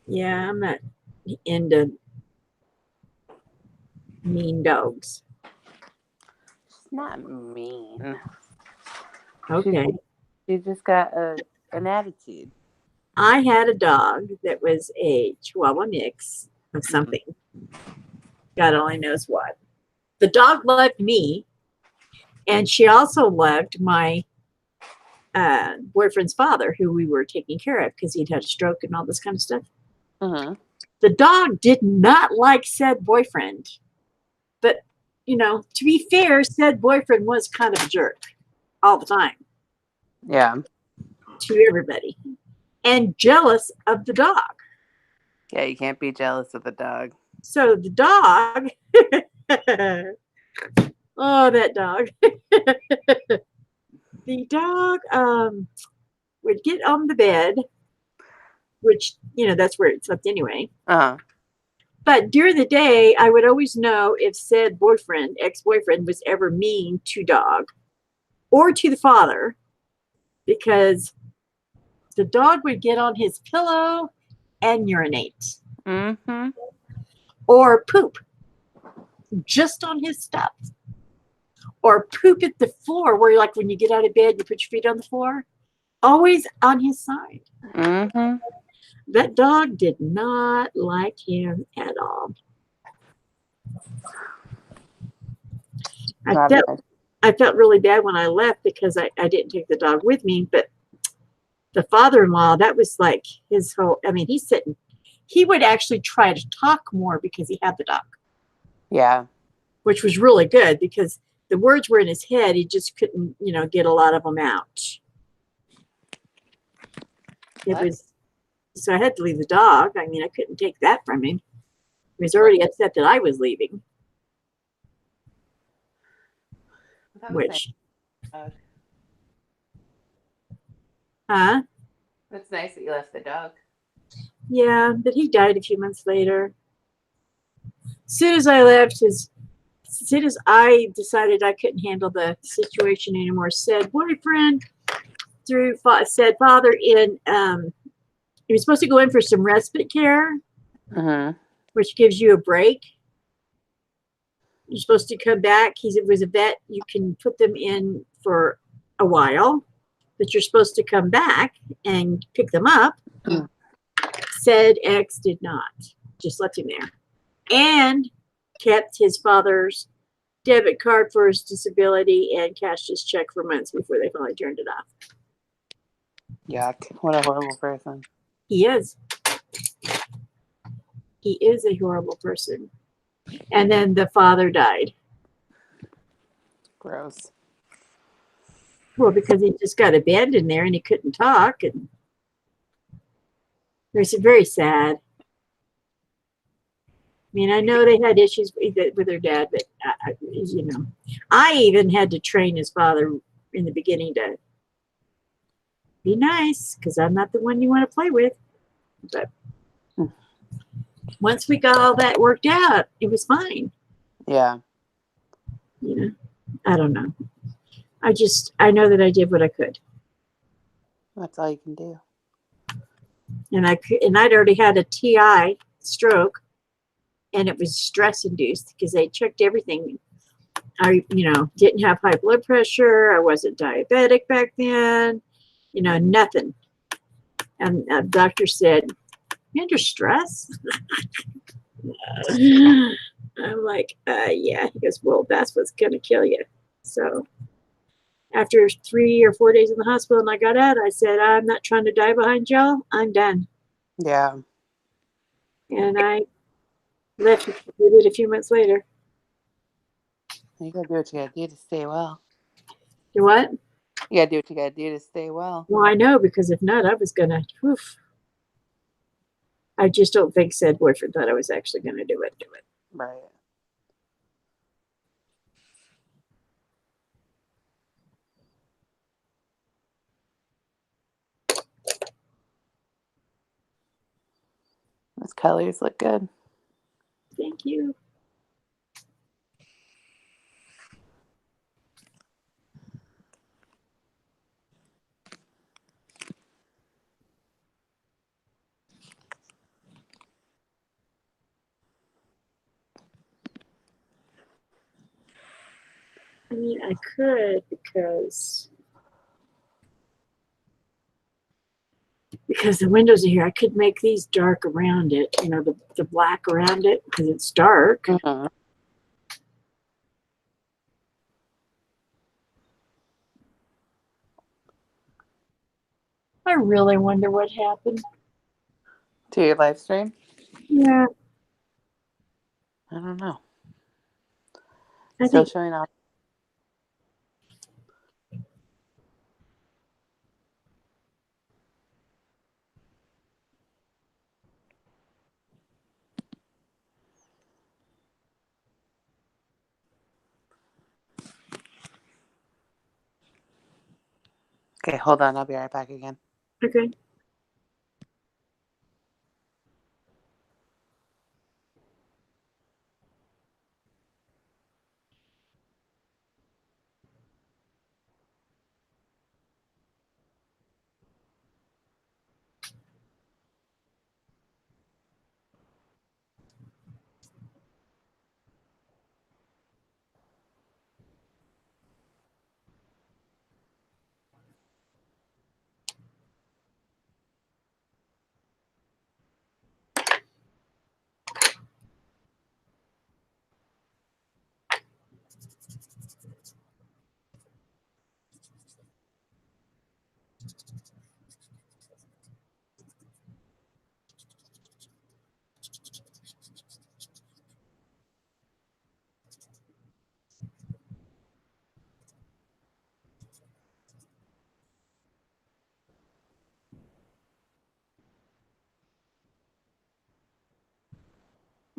Yeah, I'm not into mean dogs. She's not mean. Okay. She's just got an attitude. I had a dog that was a Chihuahua mix of something. God only knows what. The dog loved me, and she also loved my boyfriend's father, who we were taking care of because he'd had a stroke and all this kind of stuff. Mm-hmm. The dog did not like said boyfriend. But, you know, to be fair, said boyfriend was kind of a jerk all the time. Yeah. To everybody. And jealous of the dog. Yeah, you can't be jealous of the dog. So the dog, oh, that dog. The dog would get on the bed, which, you know, that's where it slept anyway. Uh-huh. But during the day, I would always know if said boyfriend, ex-boyfriend, was ever mean to dog or to the father, because the dog would get on his pillow and urinate. Mm-hmm. Or poop just on his stuff. Or poop at the floor, where like when you get out of bed, you put your feet on the floor. Always on his side. Mm-hmm. That dog did not like him at all. I felt really bad when I left because I didn't take the dog with me, but the father-in-law, that was like his whole, I mean, he would actually try to talk more because he had the dog. Yeah. Which was really good because the words were in his head. He just couldn't, you know, get a lot of them out. So I had to leave the dog. I mean, I couldn't take that from him. He was already upset that I was leaving. Which, huh? It's nice that you left the dog. Yeah, but he died a few months later. As soon as I left, as soon as I decided I couldn't handle the situation anymore, said boyfriend through said father in, he was supposed to go in for some respite care, which gives you a break. You're supposed to come back. He was a vet. You can put them in for a while, but you're supposed to come back and pick them up. Said ex did not. Just left him there. And kept his father's debit card for his disability and cashed his check for months before they finally turned it off. Yuck. What a horrible person. He is. He is a horrible person. And then the father died. Gross. Well, because he just got abandoned there and he couldn't talk, and it was very sad. I mean, I know they had issues with their dad, but I even had to train his father in the beginning to be nice because I'm not the one you want to play with. But once we got all that worked out, it was fine. Yeah. I don't know. I know that I did what I could. That's all you can do. And I'd already had a TI stroke, and it was stress induced because they checked everything. I didn't have high blood pressure. I wasn't diabetic back then. Nothing. And the doctor said, "You under stress?" I'm like, yeah. He goes, "Well, that's what's gonna kill you." So after 3 or 4 days in the hospital and I got out, I said, "I'm not trying to die behind y'all. I'm done." Yeah. And I left it a few months later. You gotta do what you gotta do to stay well. You what? You gotta do what you gotta do to stay well. Well, I know, because if not, I was gonna. Oof. I just don't think said boyfriend thought I was actually gonna do it. Right. Those colors look good. Thank you. I mean, I could because the windows are here. I could make these dark around it. The black around it because it's dark. Mm-hmm. I really wonder what happened. To your live stream? Yeah, I don't know. I Still think showing up. Okay, hold on. I'll be right back again. okay.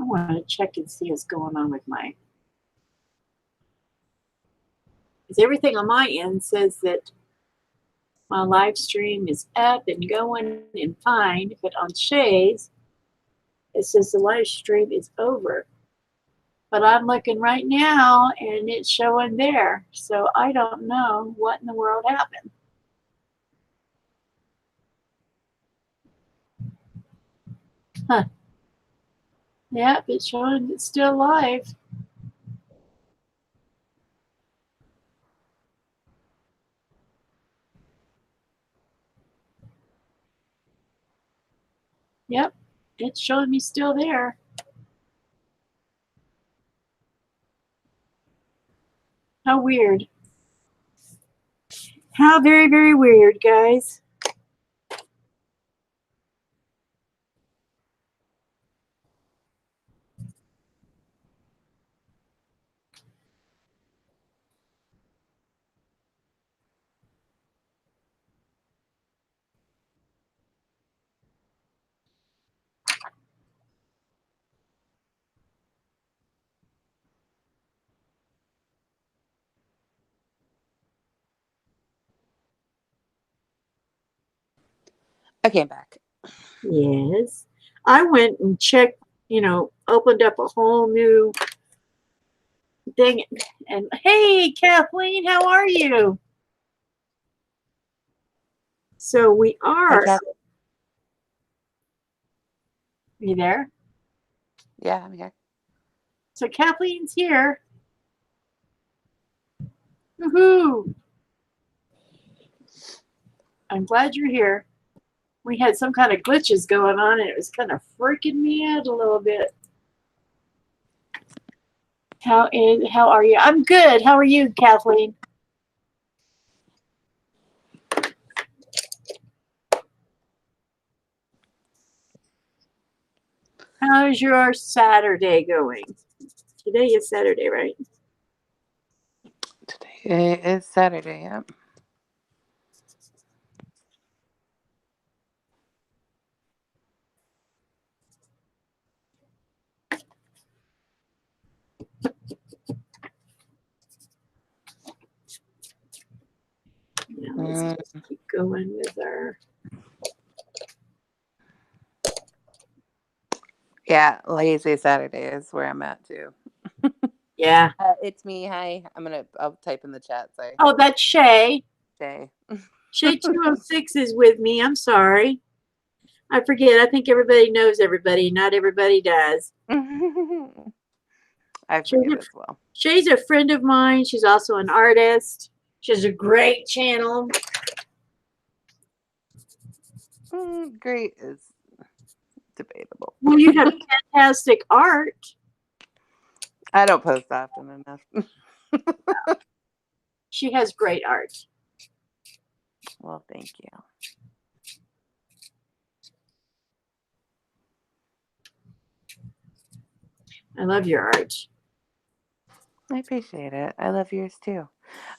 I want to check and see what's going on with because everything on my end says that my live stream is up and going and fine, but on Shay's, it says the live stream is over. But I'm looking right now and it's showing there. So I don't know what in the world happened. Huh. Yep, it's showing it's still live. Yep, it's showing me still there. How weird. How very, very weird, guys. I came back. Yes. I went and checked, opened up a whole new thing. And hey, Kathleen, how are you? So we Hi, are. Kath. You there? Yeah, I'm here. So Kathleen's here. Woohoo! I'm glad you're here. We had some kind of glitches going on, and it was kind of freaking me out a little bit. How are you? I'm good. How are you, Kathleen? How's your Saturday going? Today is Saturday, right? Today is Saturday. Yep. Now let's just keep going with our. Yeah, lazy Saturday is where I'm at too. Yeah. It's me. Hi. I'll type in the chat. Sorry. Oh, that's Shay. Shay. Shay 206 is with me. I'm sorry. I forget. I think everybody knows everybody. Not everybody does. I forget as well. Shay's a friend of mine. She's also an artist. She has a great channel. Great is debatable. Well, you have fantastic art. I don't post often enough. She has great art. Well, thank you. I love your art. I appreciate it. I love yours too.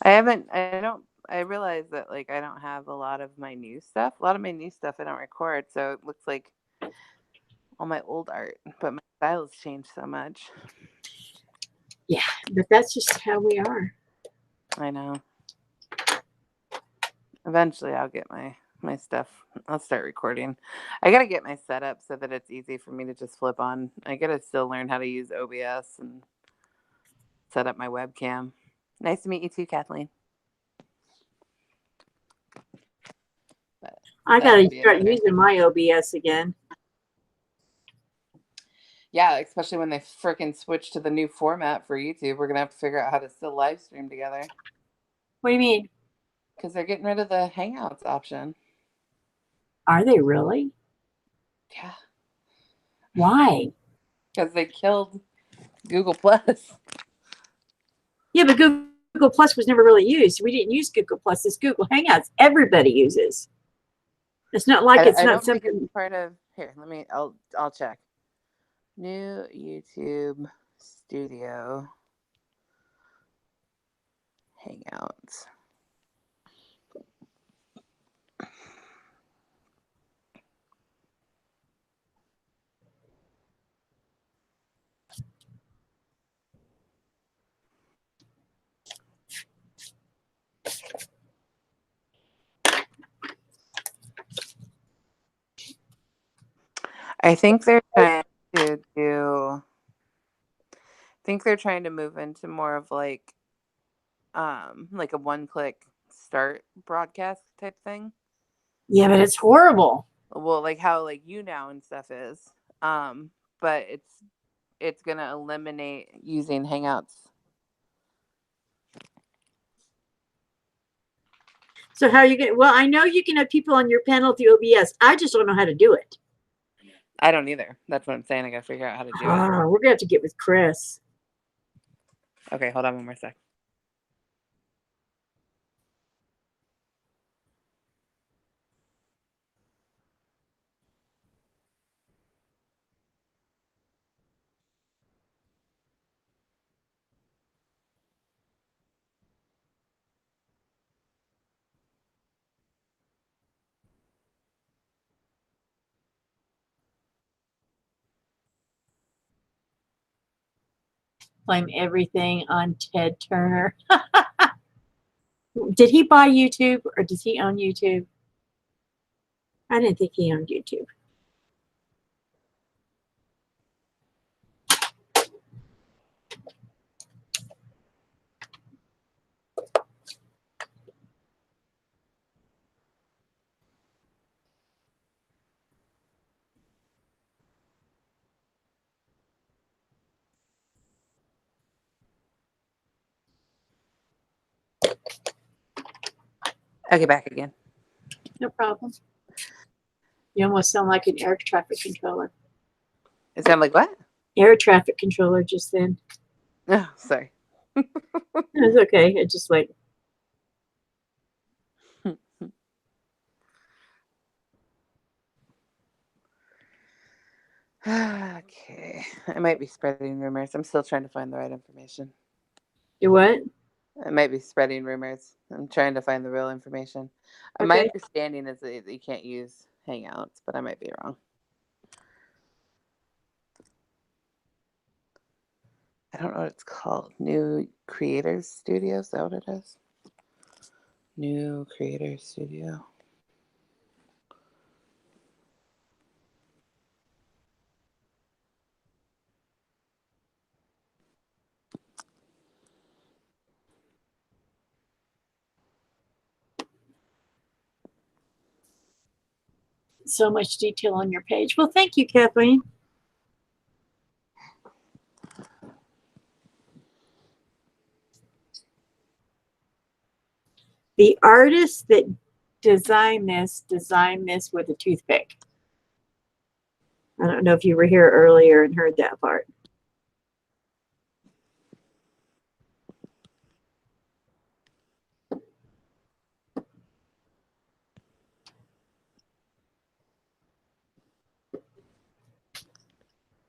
I realize that like I don't have a lot of my new stuff. A lot of my new stuff I don't record, so it looks like all my old art, but my style has changed so much. Yeah, but that's just how we are. I know. Eventually I'll get my stuff. I'll start recording. I gotta get my setup so that it's easy for me to just flip on. I gotta still learn how to use OBS and set up my webcam. Nice to meet you too, Kathleen. But I got to start using my OBS again. Yeah, especially when they frickin' switch to the new format for YouTube. We're going to have to figure out how to still live stream together. What do you mean? Because they're getting rid of the Hangouts option. Are they really? Yeah. Why? Because they killed Google Plus. Yeah, but Google Plus was never really used. We didn't use Google Plus. It's Google Hangouts. Everybody uses. It's not like it's I not don't something. think it's part of here. I'll check. New YouTube Studio Hangouts. I think they're trying to do. I think they're trying to move into more of like a one-click start broadcast type thing. Yeah, but it's horrible. Well, like how like YouNow and stuff is. But it's gonna eliminate using Hangouts. So how are you going? Well, I know you can have people on your panel through OBS. I just don't know how to do it. I don't either. That's what I'm saying. I gotta figure out how to do it. We're gonna have to get with Chris. Okay, hold on one more sec. Blame everything on Ted Turner. Did he buy YouTube or does he own YouTube? I didn't think he owned YouTube. Okay, back again. No problem. You almost sound like an air traffic controller. It sounded like what? Air traffic controller just then. Oh, sorry. It's okay. It just like. Okay. I might be spreading rumors. I'm still trying to find the right information. Do what? I might be spreading rumors. I'm trying to find the real information. Okay. My understanding is that you can't use Hangouts, but I might be wrong. I don't know what it's called. New Creators Studio? Is that what it is? New Creators Studio. So much detail on your page. Well, thank you, Kathleen. The artist that designed this with a toothpick. I don't know if you were here earlier and heard that part.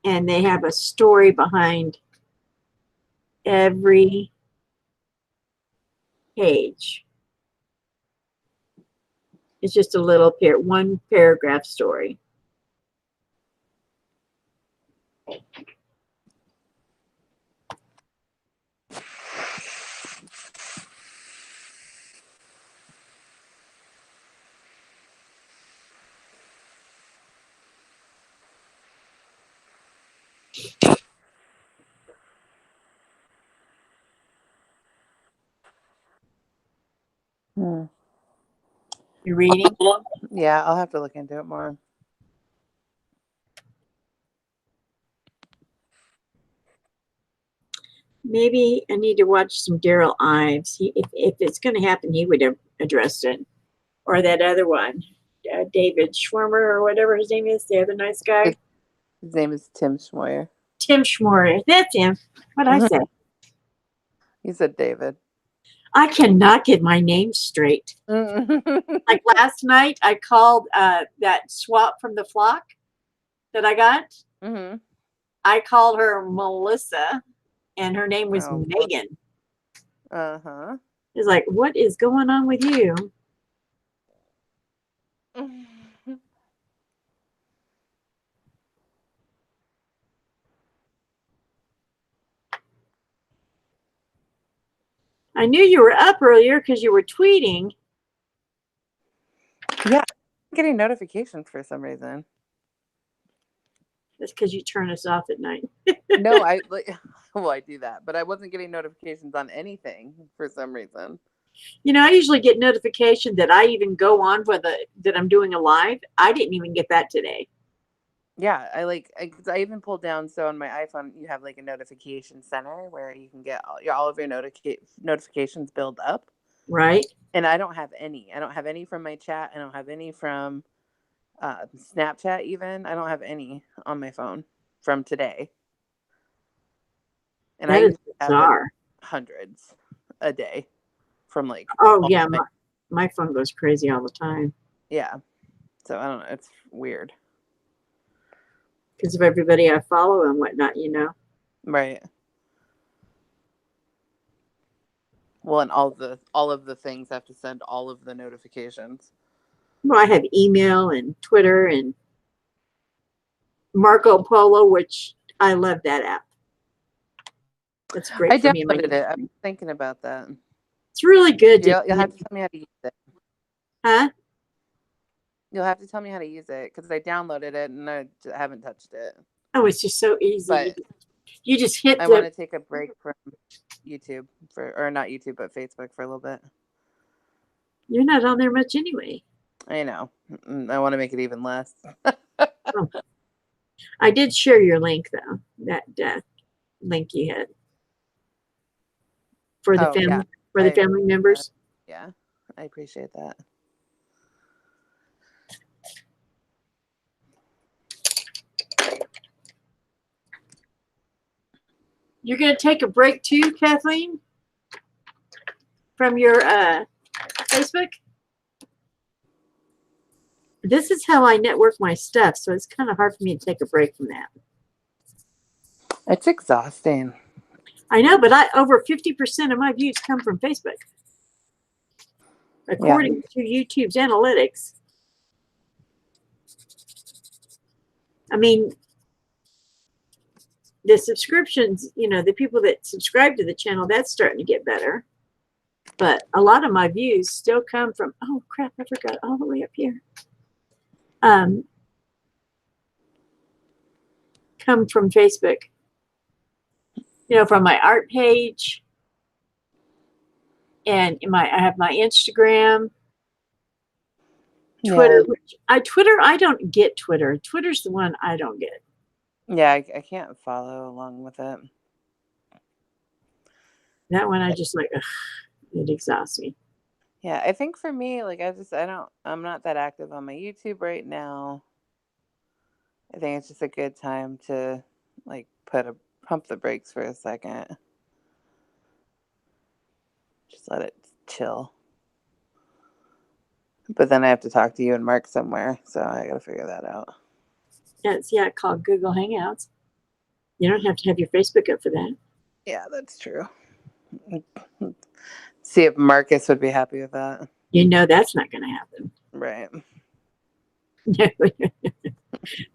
And they have a story behind every page. It's just a little one paragraph story. You reading? Yeah, I'll have to look into it more. Maybe I need to watch some Daryl Ives. If it's going to happen, he would have addressed it. Or that other one, David Schwimmer or whatever his name is, the other nice guy. His name is Tim Schmoyer. Tim Schmoyer. That's him. What'd I say? You said David. I cannot get my name straight. Like last night, I called that swap from the flock that I got. Mm-hmm. I called her Melissa, and her name was Oh, Megan. Uh-huh. It's like, what is going on with you? I knew you were up earlier because you were tweeting. Yeah, I'm getting notifications for some reason. That's because you turn us off at night. No, I do that, but I wasn't getting notifications on anything for some reason. You know, I usually get notification that I even go on that I'm doing a live. I didn't even get that today. Yeah, I even pulled down, so on my iPhone you have like a notification center where you can get all of your notifications build up. Right. And I don't have any. I don't have any from my chat. I don't have any from Snapchat even. I don't have any on my phone from today. And that I is have bizarre. Hundreds a day from like. Oh yeah, my phone goes crazy all the time. Yeah, so I don't know. It's weird because of everybody I follow and whatnot, you know. Right. Well, and all of the things have to send all of the notifications. Well, I have email and Twitter and Marco Polo, which I love that app. That's great I for me. downloaded it. I'm thinking about that. It's really good. You'll have to tell me how to use it. Huh? You'll have to tell me how to use it because I downloaded it and I haven't touched it. Oh, it's just so easy. But You just hit I want to take a break from YouTube or not YouTube, but Facebook for a little bit. You're not on there much anyway. I know. I want to make it even less. Oh. I did share your link though. That link you had for the family the family members. Yeah, I appreciate that. You're going to take a break too, Kathleen, from your Facebook? This is how I network my stuff, so it's kind of hard for me to take a break from that. It's exhausting. I know, but over 50% of my views come from Facebook, according to YouTube's analytics. I mean, the subscriptions, the people that subscribe to the channel, that's starting to get better. But a lot of my views still come from, oh crap, I forgot all the way up here. Come from Facebook. From my art page. And I have my Instagram. Twitter. Yeah. Twitter, I don't get Twitter. Twitter's the one I don't get. Yeah, I can't follow along with it. That one I just like, ugh, it exhausts me. Yeah, I think for me, like I'm not that active on my YouTube right now. I think it's just a good time to like pump the brakes for a second. Just let it chill. But then I have to talk to you and Mark somewhere, so I gotta figure that out. It's called Google Hangouts. You don't have to have your Facebook up for that. Yeah, that's true. See if Marcus would be happy with that. That's not going to happen. Right.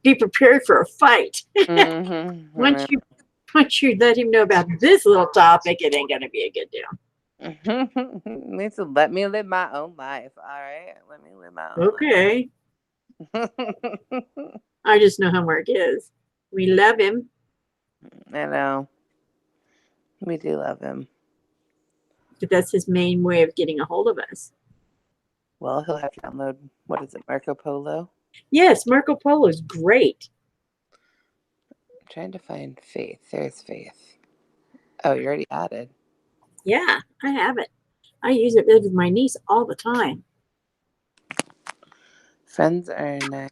Be prepared for a fight. Mm-hmm. Once you let him know about this little topic, it ain't going to be a good deal. Needs to let me live my own life. All right, let me live my own life. Okay. I just know how Mark is. We love him. I know. We do love him. But that's his main way of getting a hold of us. Well, he'll have to download, what is it, Marco Polo? Yes, Marco Polo is great. I'm trying to find Faith. There's Faith. Oh, you already added. Yeah, I have it. I use it with my niece all the time. Friends are nice.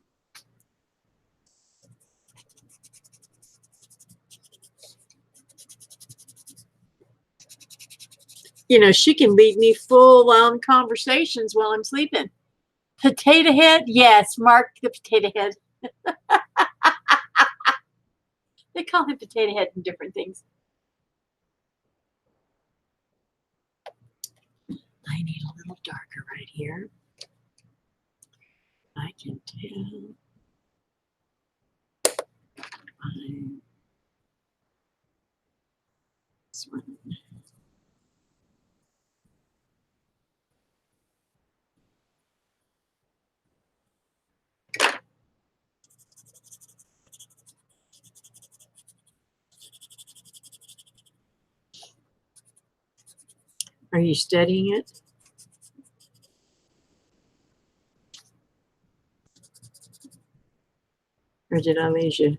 She can lead me full-on conversations while I'm sleeping. Potato Head? Yes, Mark the Potato Head. They call him Potato Head and different things. I need a little darker right here. I can tell. This one. Are you studying it? Or did I lose you?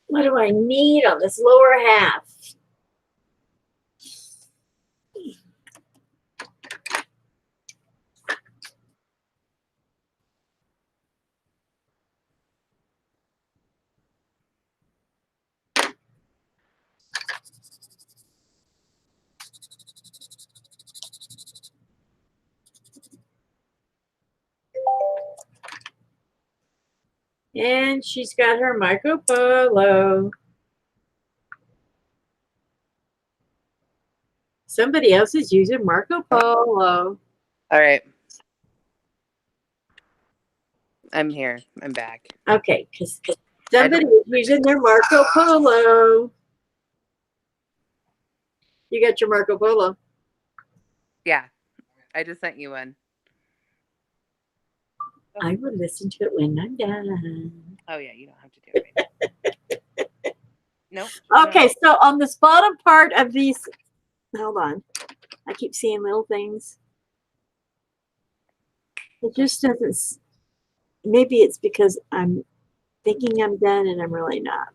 What do I need on this lower half? And she's got her Marco Polo. Somebody else is using Marco Polo. All right. I'm here. I'm back. Okay, because somebody is using their Marco Polo. You got your Marco Polo. Yeah, I just sent you one. I will listen to it when I'm done. Oh yeah, you don't have to do it right now. Nope. Okay, so on this bottom part of these, hold on. I keep seeing little things. It just doesn't, maybe it's because I'm thinking I'm done and I'm really not.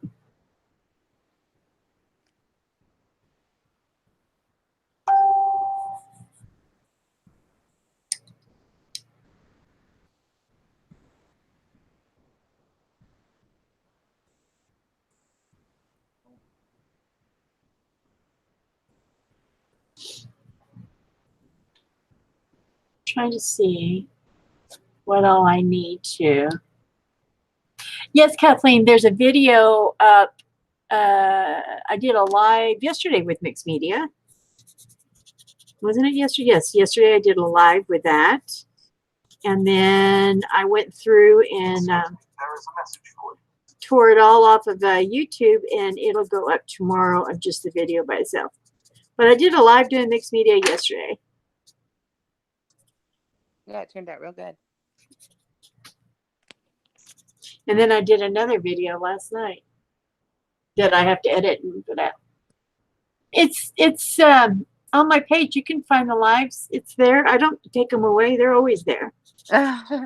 Trying to see what all I need to. Yes, Kathleen, there's a video up. I did a live yesterday with Mixed Media. Wasn't it yesterday? Yes, yesterday I did a live with that. And then I went through and tore it all off of YouTube, and it'll go up tomorrow of just the video by itself. But I did a live doing Mixed Media yesterday. Yeah, it turned out real good. And then I did another video last night that I have to edit and put out. It's on my page. You can find the lives. It's there. I don't take them away. They're always there. Yeah,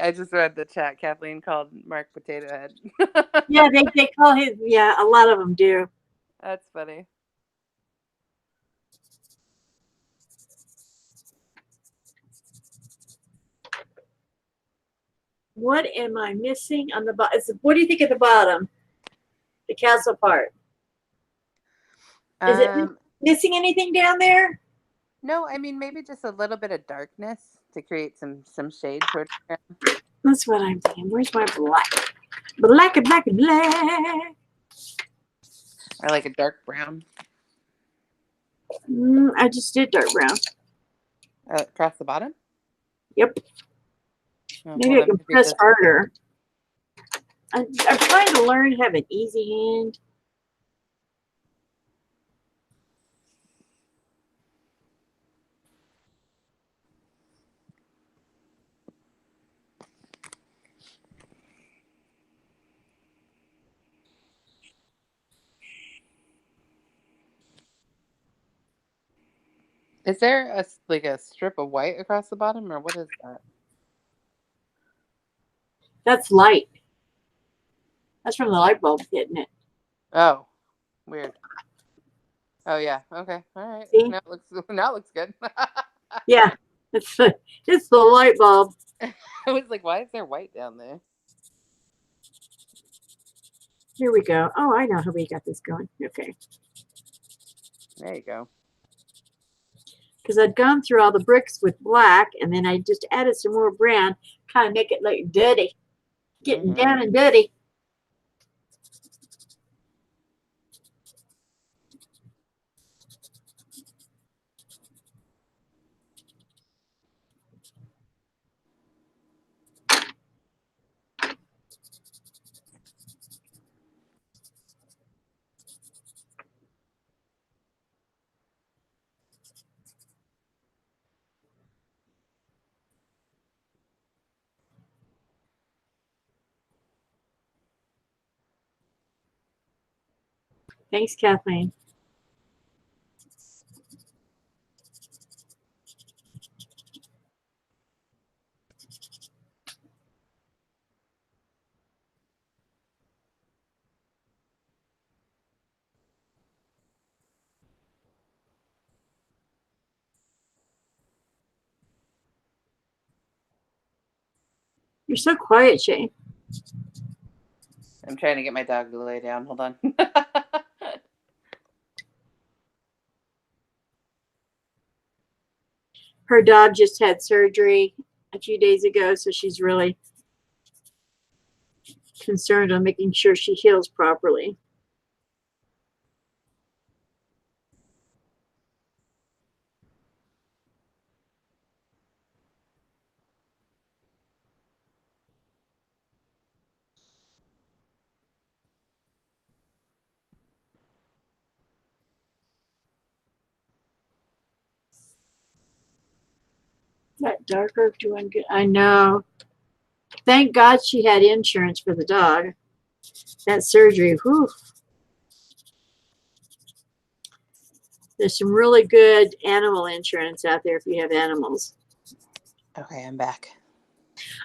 I just read the chat. Kathleen called Mark Potato Head. Yeah, they call him. Yeah, a lot of them do. That's funny. What am I missing on the bottom? What do you think of the bottom? The castle part. Is it missing anything down there? No, I mean maybe just a little bit of darkness to create some shade towards the ground. That's what I'm thinking. Where's my black? Black and black and black. Or like a dark brown. I just did dark brown. Across the bottom? Yep. Oh, Maybe I can press harder. I'm trying to learn to have an easy hand. Is there a strip of white across the bottom, or what is that? That's light. That's from the light bulb hitting it. Oh, weird. Oh yeah. Okay. All right. See? Now it looks good. Yeah, it's the light bulb. I was like, why is there white down there? Here we go. Oh, I know how we got this going. Okay. There you go. Because I'd gone through all the bricks with black, and then I just added some more brown, kind of make it look dirty. Getting down and dirty. Thanks, Kathleen. You're so quiet, Shane. I'm trying to get my dog to lay down. Hold on. Her dog just had surgery a few days ago, so she's really concerned on making sure she heals properly. That darker doing good. I know. Thank God she had insurance for the dog. That surgery, whew. There's some really good animal insurance out there if you have animals. Okay, I'm back.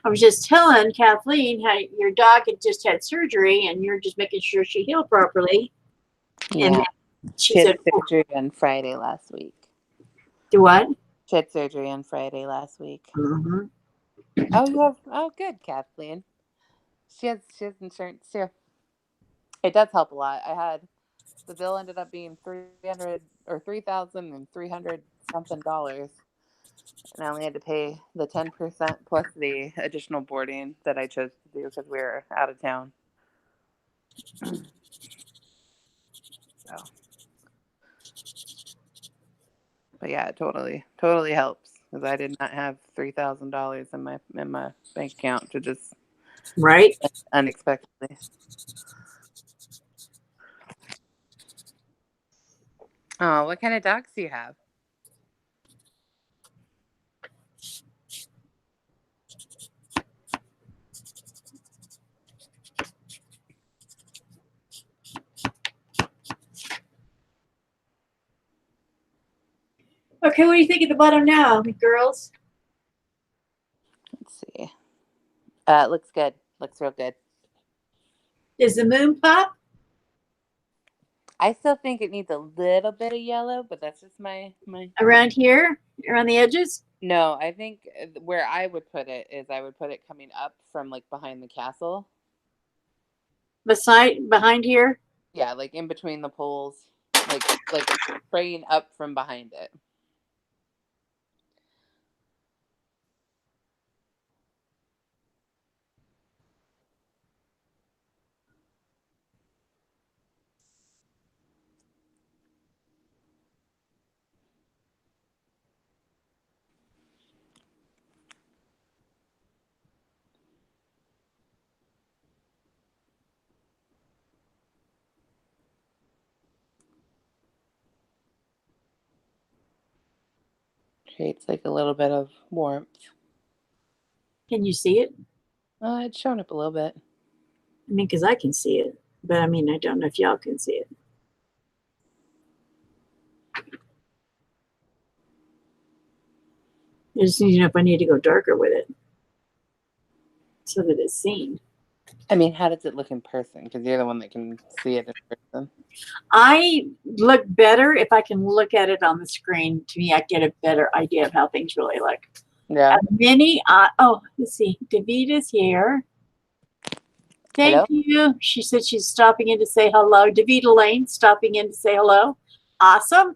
I was just telling Kathleen how your dog had just had surgery and you're just making sure she healed properly. And Yeah. she She had said, surgery on Friday last week. do what? She had surgery on Friday last week. Mm-hmm. Oh, you have. Oh, good, Kathleen. She has insurance too. It does help a lot. The bill ended up being $3,300 something dollars, and I only had to pay the 10% plus the additional boarding that I chose to do because we were out of town. So, but yeah, it totally helps because I did not have $3,000 in my bank account to just Right? unexpectedly. Oh, what kind of dogs do you have? Okay, what do you think at the bottom now, girls? Let's see. It looks good. Looks real good. Is the moon pop? I still think it needs a little bit of yellow, but that's just my. Around here? Around the edges? No, I think where I would put it is I would put it coming up from like behind the castle. Behind here? Yeah, like in between the poles, like spraying up from behind it. Creates like a little bit of warmth. Can you see it? It's shown up a little bit. I mean, because I can see it. But I mean, I don't know if y'all can see it. I just need to know if I need to go darker with it so that it's seen. I mean, how does it look in person? Because you're the one that can see it in person. I look better if I can look at it on the screen. To me, I get a better idea of how things really look. Yeah. Let's see. Davita's here. Thank Hello. you. She said she's stopping in to say hello. Davita Lane stopping in to say hello. Awesome.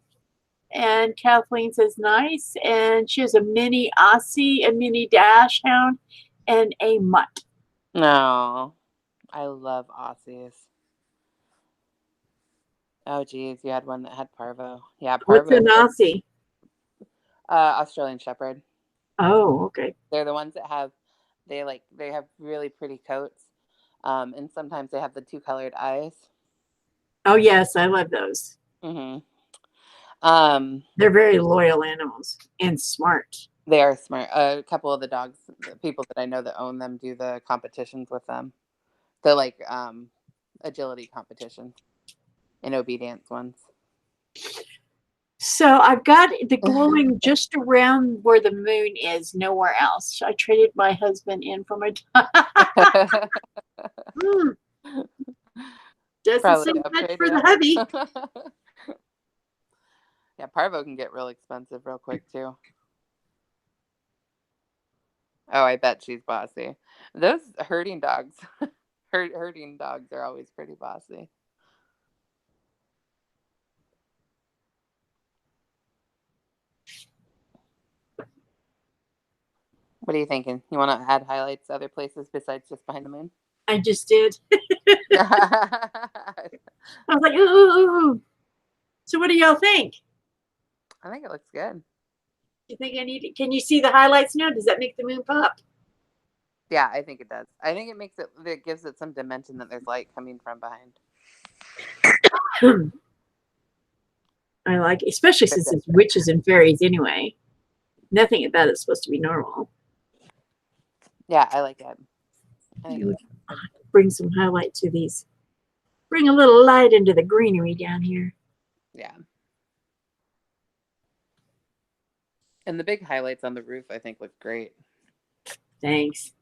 And Kathleen says nice. And she has a mini Aussie, a mini Dash Hound, and a mutt. No, I love Aussies. Oh, geez, you had one that had parvo. Yeah, What's parvo. an Aussie? Australian Shepherd. Oh, okay. They're the ones that they have really pretty coats, and sometimes they have the two colored eyes. Oh, yes, I love those. Mm-hmm. They're very loyal animals and smart. They are smart. A couple of the people that I know that own them do the competitions with them. They're like agility competitions and obedience ones. So I've got the glowing just around where the moon is, nowhere else. I traded my husband in for my dog. Doesn't Probably seem much upgrade, for the yeah. hubby. Yeah, parvo can get real expensive real quick too. Oh, I bet she's bossy. Those herding dogs, herding dogs are always pretty bossy. What are you thinking? You want to add highlights other places besides just behind the moon? I just did. I I was like, ooh. So what do y'all think? think it looks good. You think I need it? Can you see the highlights now? Does that make the moon pop? Yeah, I think it does. I think it gives it some dimension that there's light coming from behind. I like it, especially since it's witches and fairies anyway. Nothing about it's supposed to be normal. Yeah, I like it. I think it looks good. Bring some highlight to these. Bring a little light into the greenery down here. Yeah. And the big highlights on the roof, I think, look great. Thanks.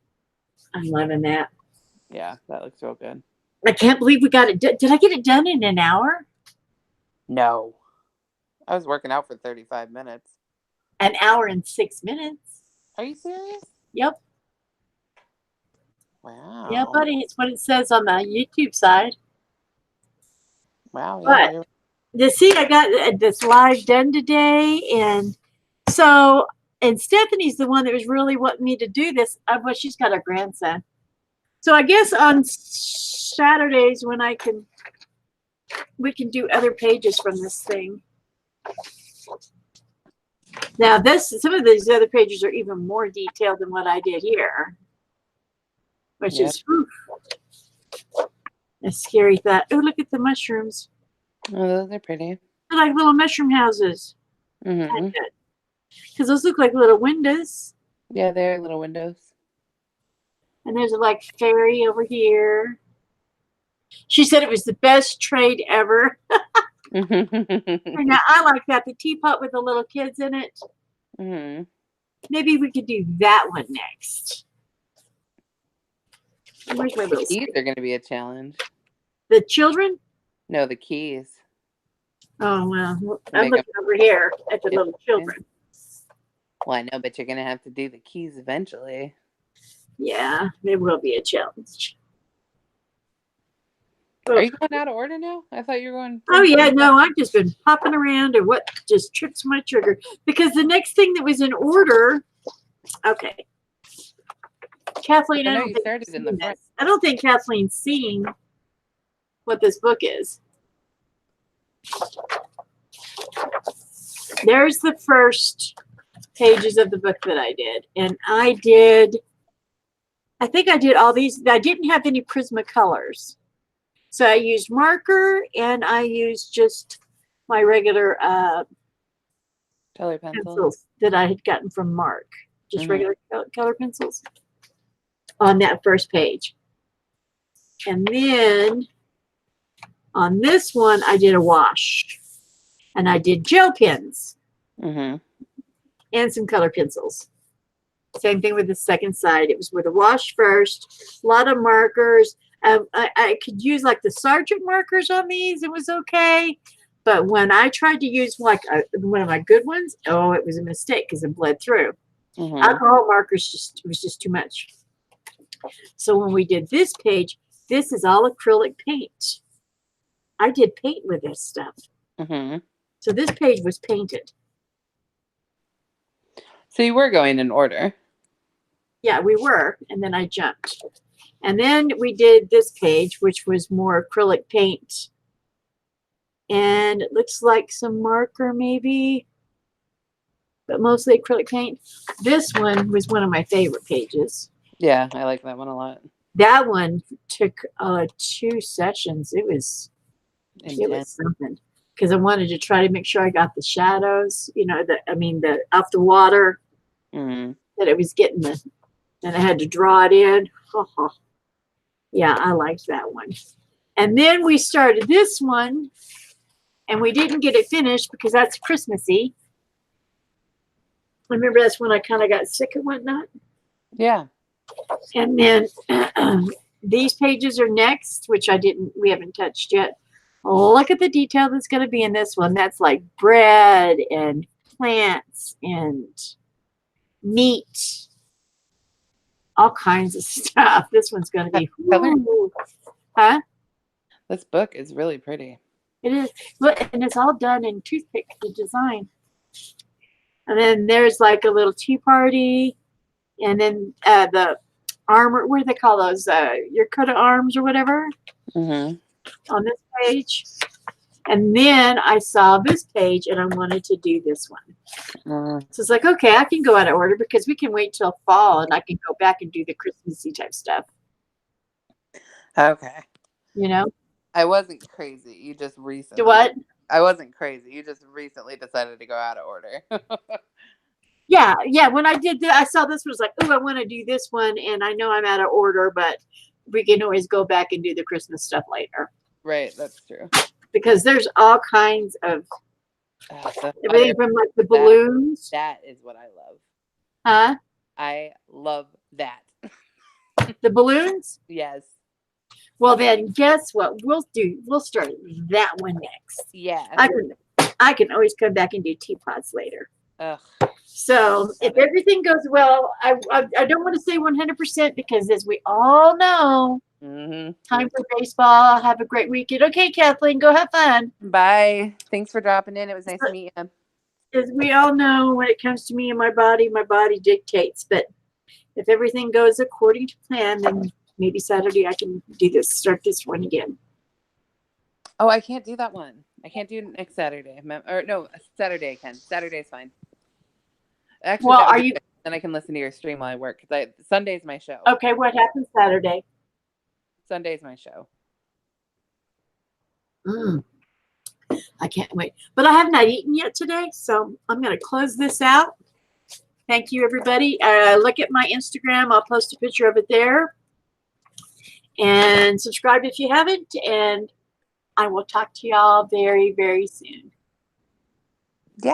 I'm loving that. Yeah, that looks real good. I can't believe we got it. Did I get it done in an hour? No. I was working out for 35 minutes. An hour and 6 minutes. Are you serious? Yep. Wow. Yeah, buddy. It's what it says on the YouTube side. Wow. But Yeah. you see, I got this live done today, and so Stephanie's the one that was really wanting me to do this. Well, she's got a grandson, so I guess on Saturdays when we can do other pages from this thing. Now, some of these other pages are even more detailed than what I did here, which is a scary thought. Oh, look at the mushrooms. Oh, those are pretty. They're like little mushroom houses. Mm-hmm. Because those look like little windows. Yeah, they're little windows. And there's a like fairy over here. She said it was the best trade ever. Now, I like that. The teapot with the little kids in it. Mm-hmm. Maybe we could do that one next. Where's my little The keys are going to be a challenge. The children? No, the keys. Oh, well, I'm looking over here at the little children. Well, I know, but you're going to have to do the keys eventually. Yeah, it will be a challenge. Are you going out of order now? I thought you were going. Oh, yeah, no, I've just been popping around, and what just trips my trigger. Because the next thing that was in order, okay. Kathleen, I know you started in the front. I don't think Kathleen's seeing what this book is. There's the first pages of the book that I did. And I think I did all these. I didn't have any Prismacolors. So I used marker and I used just my regular color pencils that I had gotten from Mark. Just regular color pencils on that first page. And then on this one, I did a wash. And I did gel pens. And some color pencils. Same thing with the second side. It was with a wash first. A lot of markers. I could use like the Sergeant markers on these. It was okay. But when I tried to use like one of my good ones, oh, it was a mistake because it bled through. Alcohol markers was just too much. So when we did this page, this is all acrylic paint. I did paint with this stuff. So this page was painted. So you were going in order. Yeah, we were. And then I jumped. And then we did this page, which was more acrylic paint. And it looks like some marker maybe, but mostly acrylic paint. This one was one of my favorite pages. Yeah, I like that one a lot. That one took 2 sessions. It was something. Because I wanted to try to make sure I got the shadows, the off the water, that it was getting and I had to draw it in. Yeah, I liked that one. And then we started this one, and we didn't get it finished because that's Christmassy. I remember that's when I kind of got sick and whatnot. Yeah. And then these pages are next, which we haven't touched yet. Look at the detail that's going to be in this one. That's like bread and plants and meat, all kinds of stuff. This one's going to be, huh? This book is really pretty. It is. Look, and it's all done in toothpick, the design. And then there's like a little tea party. And then the armor, what do they call those? Your coat of arms or whatever. On this page. And then I saw this page and I wanted to do this one. So it's like, okay, I can go out of order because we can wait till fall and I can go back and do the Christmassy type stuff. Okay. I wasn't crazy. You just recently. Do what? I wasn't crazy. You just recently decided to go out of order. Yeah, yeah. When I did that, I saw this was like, oh, I want to do this one, and I know I'm out of order, but we can always go back and do the Christmas stuff later Right, that's true. because there's all kinds of The everything fire, from like the that balloons, that is what I love. huh? I love that. The balloons. Yes. Well, then guess what? We'll start that one next. Yeah. I can always come back and do teapots later. Ugh. So if everything goes well, I don't want to say 100% because as we all know, time for baseball. Have a great weekend. Okay, Kathleen, go have fun. Bye. Thanks for dropping in. It was nice to meet you. As we all know, when it comes to me and my body dictates. But if everything goes according to plan, then maybe Saturday I can start this one again. Oh, I can't do that one. I can't do next Saturday. Or no, Saturday I can. Saturday's fine. Actually, Well, that would are be you? good. Then I can listen to your stream while I work because Sunday's my show. Okay, what happens Saturday? Sunday's my show. I can't wait. But I have not eaten yet today, so I'm going to close this out. Thank you, everybody. Look at my Instagram. I'll post a picture of it there. And subscribe if you haven't. And I will talk to y'all very, very soon. Yeah.